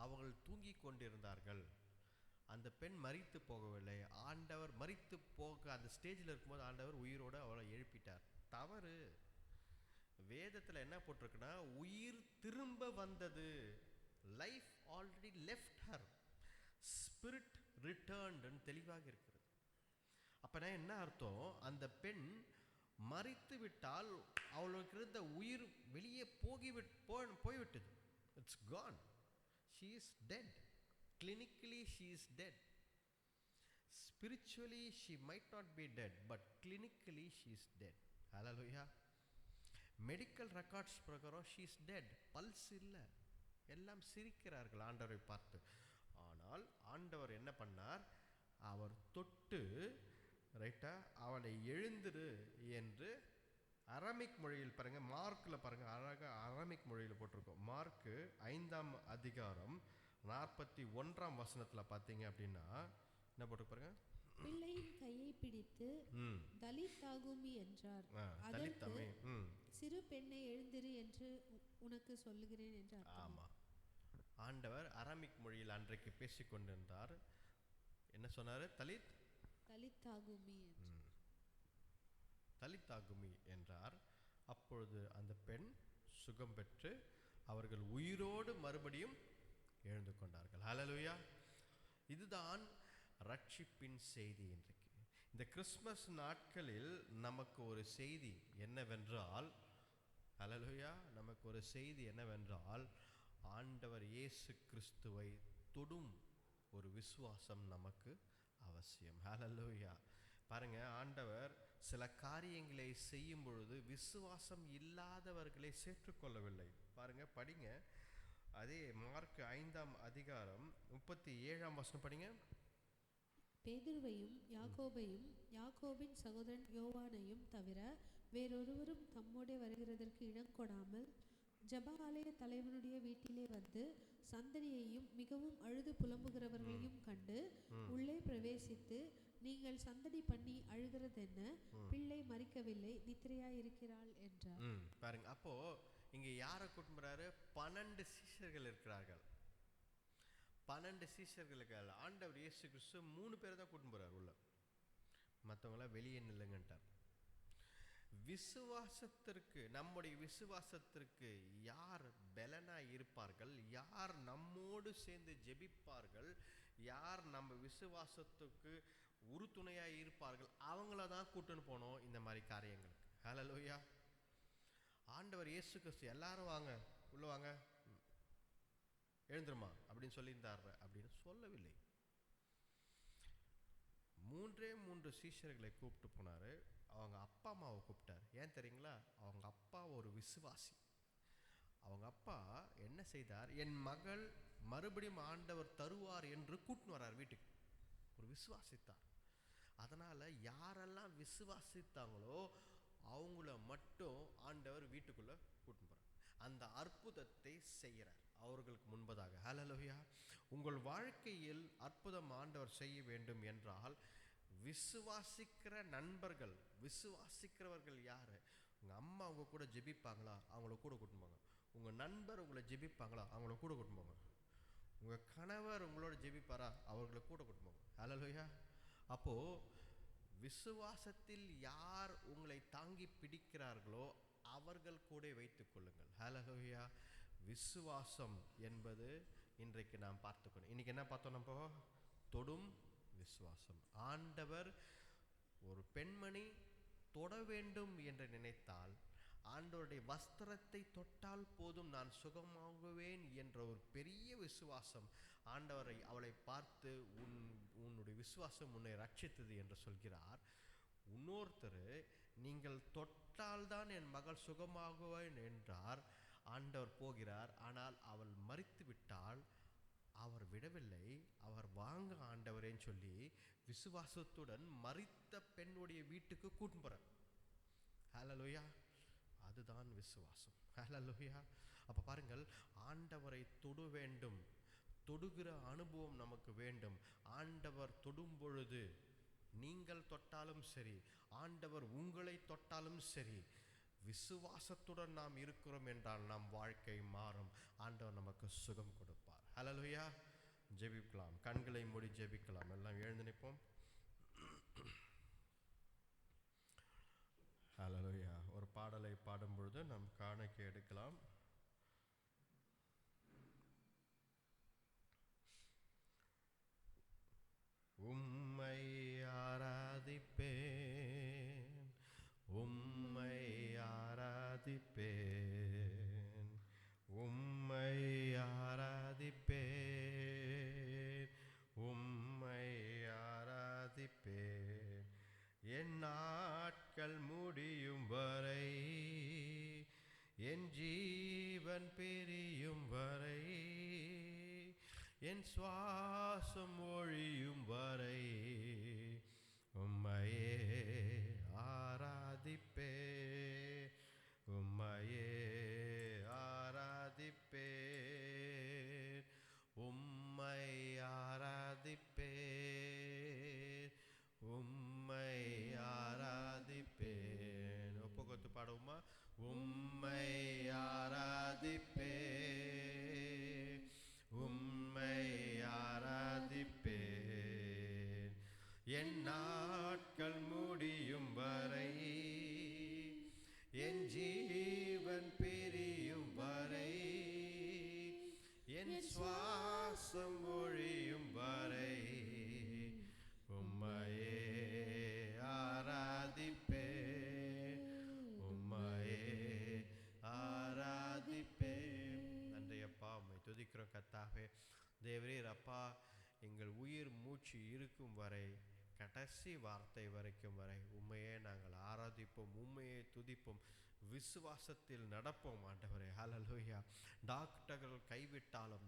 அவர்கள் தூங்கி கொண்டிருந்தார்கள், அந்த பெண் மரித்து போகவில்லை. ஆண்டவர் மரித்து போக அந்த ஸ்டேஜில் இருக்கும்போது ஆண்டவர் உயிரோடு அவளை எழுப்பிட்டார். தவறு. வேதத்தில் என்ன போட்டிருக்குன்னா உயிர் திரும்ப வந்தது. Life already left her, spirit returned தெளிவாக இருக்கிறது. அப்பனா என்ன அர்த்தம்? அந்த பெண் மரித்து விட்டால் அவளுக்கு இருந்த உயிர் வெளியே போய்விட்டது. It's gone. She is dead. Clinically she is dead. Spiritually she might not be dead, but clinically she is dead. Hallelujah. Medical records பிரகாரம் she is dead. பல்ஸ் இல்லை. எல்லாம் சிரிக்கிறார்கள் ஆண்டவரை பார்த்து. ஆனால் ஆண்டவர் என்ன பண்ணார்? அவர் தொட்டு ரைட்டா அவளை எழுந்திரு என்று அரமிக் மொழியில் பாருங்க, மார்க்கில் பாருங்க, அழகாக அரமிக் மொழியில் போட்டிருக்கோம். மார்க்கு 5ஆம் அதிகாரம் 41ஆம் வசனத்தில் பார்த்தீங்க அப்படின்னா என்ன போட்டு பாருங்க, பிள்ளையின் கையை பிடித்து தலித்தாகுமி என்றார். அதற்கு சிறு பெண்ணை எழுந்திரு என்று உனக்கு சொல்லுகிறேன் என்றார். ஆமா, ஆண்டவர் அரமிக் மொழியில் அன்றைக்கு பேசிக் கொண்டிருந்தார். என்ன சொன்னாரு? தலித்தாகுமி என்றார். அப்பொழுது அந்த பெண் சுகம் பெற்று அவர்கள் உயிரோடு மறுபடியும் எழுந்து கொண்டார்கள். ஹல்லேலூயா. இதுதான் ரட்சிப்பின் செய்தி. இன்றைக்கு இந்த கிறிஸ்மஸ் நாட்களில் நமக்கு ஒரு செய்தி என்னவென்றால், ஹல்லேலூயா, நமக்கு ஒரு செய்தி என்னவென்றால் ஆண்டவர் இயேசு கிறிஸ்துவை தொடும் ஒரு விசுவாசம் நமக்கு அவசியம். ஹல்லேலூயா. பாருங்க, ஆண்டவர் சில காரியங்களை செய்யும் பொழுது விசுவாசம் இல்லாதவர்களை சேர்த்துக்கொள்ளவில்லை. பாருங்க, படிங்க, அதே மார்க் 5ஆம் அதிகாரம் 37ஆம் வசனம் படிங்க. பேதுருவையும் யாக்கோபையும் யாக்கோபின் சகோதரன் யோவானையும் தவிர வேறொருவரும் தம்மோடே வருகிறதற்கு இடம் கொடாமல் ஜெப ஆலய தலைவனுடைய வீட்டிலே வந்து சந்தடியையும் மிகவும் அழுது புலம்புகிறவர்களையும் கண்டு உள்ளே பிரவேசித்து, நீங்கள் சந்தடி பண்ணி அழுகிறதென்ன? பிள்ளை மரிக்கவில்லை, நித்திரையாயிருக்கிறாள் என்றார். பாருங்க, அப்போ இங்க யாரை கூட்டிட்டு போறாரு? 12 சீஷர்கள் இருக்கிறார்கள். 12 சீஷர்களுக்கு ஆண்டவர் இயேசு கிறிஸ்து 3 பேர் தான் கூட்டிட்டு போறாரு உள்ள, மற்றவங்களாம் வெளியே நில்லுங்கன்ட்டார். விசுவாசத்திற்கு, நம்முடைய விசுவாசத்திற்கு யார் பலனா இருப்பார்கள், யார் நம்மோடு சேர்ந்து ஜெபிப்பார்கள், யார் நம்ம விசுவாசத்துக்கு உறுதுணையாக இருப்பார்கள், அவங்கள தான் கூட்டுன்னு போனோம் இந்த மாதிரி காரியங்களுக்கு. ஹல்லேலூயா. ஆண்டவர் இயேசு கிறிஸ்து எல்லாரும் வாங்க, உள்ள வாங்க, எழுந்துருமா அப்படின்னு சொல்லியிருந்தார் அப்படின்னு சொல்லவில்லை. 3 சீஷர்களை கூப்பிட்டு போனாரு. அவங்க அப்பா அம்மாவை கூப்பிட்டார். ஏன் தெரியுங்களா? அவங்க அப்பா ஒரு விசுவாசி. அவங்க அப்பா என்ன செய்தார்? என் மகள் மறுபடியும் ஆண்டவர் தருவார் என்று கூட்டின்னு வரார் வீட்டுக்கு. ஒரு விசுவாசித்தார். அதனால யாரெல்லாம் விசுவாசித்தாங்களோ அவங்கள மட்டும் ஆண்டவர் வீட்டுக்குள்ள கூட்டின்னு போறார். அந்த அற்புதத்தை செய்கிறார் அவர்களுக்கு முன்பதாக. ஹல்லேலூயா. உங்கள் வாழ்க்கையில் அற்புதம் ஆண்டவர் செய்ய வேண்டும் என்றால் விசுவாசிக்கிற நண்பர்கள், விசுவாசிக்கிறவர்கள் யாரு? உங்க அம்மா உங்க கூட ஜெபிப்பாங்களா? அவங்கள கூட கூட்டின்னு போங்க. உங்க நண்பர் உங்களை ஜெபிப்பாங்களா? அவங்கள கூட கூட்டின்னு போங்க. உங்க கணவர் உங்களோட ஜெபிப்பாரா? அவர்களை கூட கூட்டின்னு போங்க. ஹல்லேலூயா. அப்போ விசுவாசத்தில் யார் உங்களை தாங்கி பிடிக்கிறார்களோ அவர்கள் கூட வைத்துக் கொள்ளுங்கள். ஹல்லேலூயா. விசுவாசம் என்பது இன்றைக்கு நாம் பார்த்துக்கணும். இன்னைக்கு என்ன பார்த்தோம்? நம்ம தொடும் விசுவாசம். ஆண்டவர் ஒரு பெண்மணி தொட வேண்டும் என்று நினைத்தால், ஆண்டவருடைய வஸ்திரத்தை தொட்டால் போதும் நான் சுகமாகுவேன் என்ற ஒரு பெரிய விசுவாசம் ஆண்டவரை அவளை பார்த்து உன்னுடைய விசுவாசம் உன்னை ரட்சித்தது என்று சொல்கிறார். இன்னொருத்தர், நீங்கள் தொட்டால்தான் என் மகள் சுகமாகுவேன் என்றார். ஆண்டவர் போகிறார். ஆனால் அவள் மரித்து விட்டால் அவர் விடவில்லை. அவர் வாங்க ஆண்டவரேன்னு சொல்லி விசுவாசத்துடன் மரித்த பெண்ணுடைய வீட்டுக்கு கூட்டின்னு போறார். ஹல்லேலூயா. அதுதான் விசுவாசம். ஹல்லேலூயா. அப்ப பாருங்கள், ஆண்டவரை தொட வேண்டும், தொடுகிற அனுபவம் நமக்கு வேண்டும். ஆண்டவர் தொடும் பொழுது நீங்கள் தொட்டாலும் சரி, ஆண்டவர் உங்களை தொட்டாலும் சரி, விசுவாசத்துடன் நாம் இருக்கிறோம் என்றால் நம் வாழ்க்கை மாறும். ஆண்டவர் நமக்கு சுகம் கொடுப்பார். ஹல்லேலூயா. ஜெபிக்கலாம். கண்களை மூடி ஜெபிக்கலாம். எல்லாம் எழுந்து நிற்போம். ஹல்லேலூயா. ஒரு பாடலை பாடும்பொழுது நாம் காணிக்கை எடுக்கலாம். உம்மை ஆராதிப்பேன், உம்மை ஆராதிப்பேன், உம்மை ஆராதிப்பேன், உம்மை ஆராதிப்பேன். என் நாட்கள் முடியும் வரை, என் ஜீவன் பிரியும் வரை, என் சுவாசம் ஒழியும் வரை உம்மையே ஆராதிப்பேன், உம்மையே ஆராதிப்பேன், உம்மை ஆராதிப்பேன், உம்மை ஆராதிப்பேன். ஒப்புக்கொத்து பாடுவோமா? உம்மை ஆராதிப்பேன், உம்மை ஆராதிப்பேன், என் நாட்கள் முடியும் வரை, என் ஜீவன் பிரியும் வரை, என் சுவாசம் ஒழியும் வரை உம்மையே ஆராதிப்பேன், உம்மையே ஆராதிப்பேன். நன்றி அப்பா, உம்மை துதிக்கிறோம் கர்த்தாவே. தேவரீர் அப்பா, எங்கள் உயிர் மூச்சு இருக்கும் வரை, கடைசி வார்த்தை வரைக்கும் வரை உம்மையே நாங்கள் ஆராதிப்போம், உம்மையே துதிப்போம், விசுவாசத்தில் நடப்போம் ஆண்டவரே. ஹல்லேலூயா. டாக்டர்கள் கைவிட்டாலும்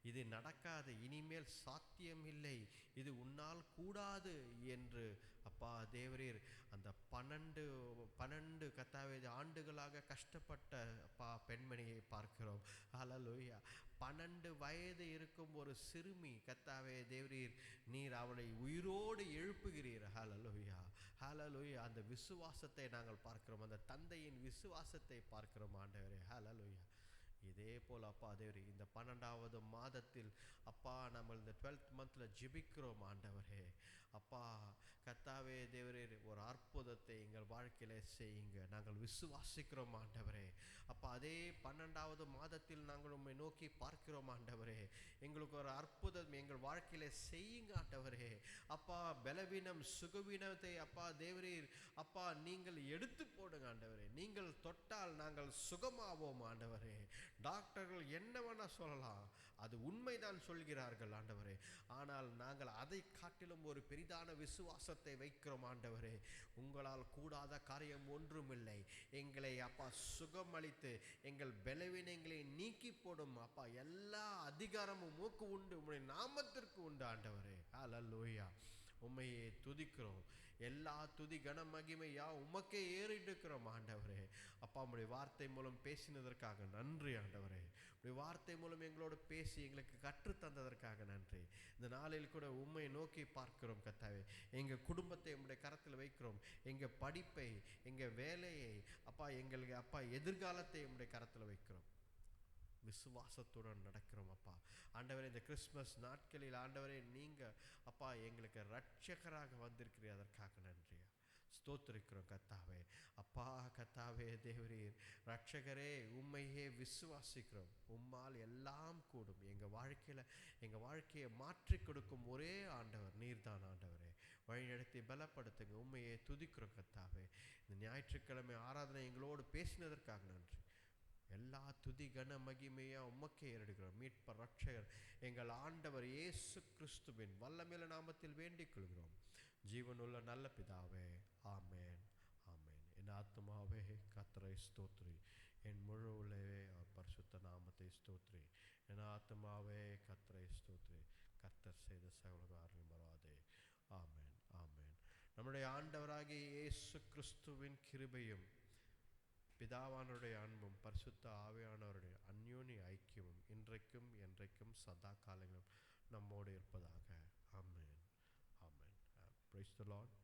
இது நடக்காது, இனிமேல் சாத்தியமில்லை, இது உன்னால் கூடாது என்று அப்பா தேவரீர் அந்த 12 கர்த்தாவே ஆண்டுகளாக கஷ்டப்பட்ட அப்பா பெண்மணியை பார்க்கிறோம். ஹல்லேலூயா. 12 வயது இருக்கும் ஒரு சிறுமி கர்த்தாவே தேவரீர் நீர் அவளை உயிரோடு எழுப்புகிறீர். ஹல்லேலூயா, ஹல்லேலூயா. அந்த விசுவாசத்தை நாங்கள் பார்க்கிறோம், அந்த தந்தையின் விசுவாசத்தை பார்க்கிறோம் ஆண்டவரே. ஹல்லேலூயா. இதே போல் அப்பா தேவரே, இந்த 12வது மாதத்தில் அப்பா நம்ம இந்த 12th மந்த்ல ஜெபிக்கிறோம் ஆண்டவரே. அப்பா கர்த்தாவே தேவரே, ஒரு அற்புதத்தை எங்கள் வாழ்க்கையில செய்யுங்க, நாங்கள் விசுவாசிக்கிறோம் ஆண்டவரே. அப்பா அதே 12வது மாதத்தில் நாங்கள் உம்மை நோக்கி பார்க்கிறோம் ஆண்டவரே. எங்களுக்கு ஒரு அற்புதம் எங்கள் வாழ்க்கையில செய்யுங்க ஆண்டவரே. அப்பா பலவீனம் சுகவீனத்தை அப்பா தேவரீர் அப்பா நீங்கள் எடுத்து போடுங்க ஆண்டவரே. நீங்கள் தொட்டால் நாங்கள் சுகமாவோம் ஆண்டவரே. டாக்டர்கள் என்ன வேணா சொல்லலாம், அது உண்மைதான் சொல்கிறார்கள் ஆண்டவரே. ஆனால் நாங்கள் அதை காட்டிலும் ஒரு பெரிதான விசுவாசத்தை வைக்கிறோம் ஆண்டவரே. உங்களால் கூடாத காரியம் ஒன்றுமில்லை. எங்களை அப்பா சுகமளித்து எங்கள் பலவீனங்களை நீக்கி போடும் அப்பா எல்லா அதிகாரமும் மூக்கு உண்டு, உம்முடைய நாமத்திற்கு உண்டு ஆண்டவரே. ஹல்லேலூயா. உம்மையே துதிக்கிறோம், எல்லா துதி கன மகிமையா உமக்கே ஏறிடுக்கிறோம் ஆண்டவரே. அப்பா உம்முடைய வார்த்தை மூலம் பேசினதற்காக நன்றி ஆண்டவரே. உம்முடைய வார்த்தை மூலம் எங்களோடு பேசி எங்களுக்கு கற்று தந்ததற்காக நன்றி. இந்த நாளில் கூட உம்மை நோக்கி பார்க்கிறோம் கர்த்தாவே. எங்கள் குடும்பத்தை உம்முடைய கரத்தில் வைக்கிறோம், எங்கள் படிப்பை எங்கள் வேலையை அப்பா எங்களுக்கு அப்பா எதிர்காலத்தை உம்முடைய கரத்தில் வைக்கிறோம். விசுவாசத்துடன் நடக்கிறோம் அப்பா ஆண்டவரே. இந்த கிறிஸ்மஸ் நாட்களில் ஆண்டவரே நீங்க அப்பா எங்களுக்கு இரட்சகராக வந்திருக்கிறீர், அதற்காக நன்றி ஸ்தோத்திரிக்கிறோம் கர்த்தாவே. அப்பா கர்த்தாவே தேவரீர் இரட்சகரே, உம்மையே விசுவாசிக்கிறோம், உம்மால் எல்லாம் கூடும். எங்கள் வாழ்க்கையை மாற்றி கொடுக்கும் ஒரே ஆண்டவர் நீர்தான் ஆண்டவரே. வழிநடத்தி பலப்படுத்துங்க, உம்மையே துதிக்கிறோம் கர்த்தாவே. இந்த ஞாயிற்றுக்கிழமை ஆராதனை எங்களோடு பேசினதற்காக நன்றி. எல்லா துதி கன மகிமையா உமக்கே ஏறெடுக்கிறோம். மீட்பர் இரட்சகர் எங்கள் ஆண்டவர் இயேசு கிறிஸ்துவின் வல்லமையுள்ள நாமத்தில் வேண்டிக் கொள்கிறோம், ஜீவனுள்ள நல்ல பிதாவே. ஆமென், ஆமென். என் ஆத்துமாவே கர்த்தரை ஸ்தோத்திரி, என் முழு உள்ளவே அவர் பரிசுத்த நாமத்தை ஸ்தோத்திரி. என் ஆத்துமாவே கர்த்தரை ஸ்தோத்திரி, கர்த்தர் செய்த சகல காரியம் மறவாதே. ஆமென், ஆமென். நம்முடைய ஆண்டவராகிய இயேசு கிறிஸ்துவின் கிருபையும் பிதாவானுடைய அன்பும் பரிசுத்த ஆவியானவருடைய அந்யோன்ய ஐக்கியமும் இன்றைக்கும் என்றைக்கும் சதா காலங்களும் நம்மோடு இருப்பதாக. ஆமென், ஆமென். Praise the Lord.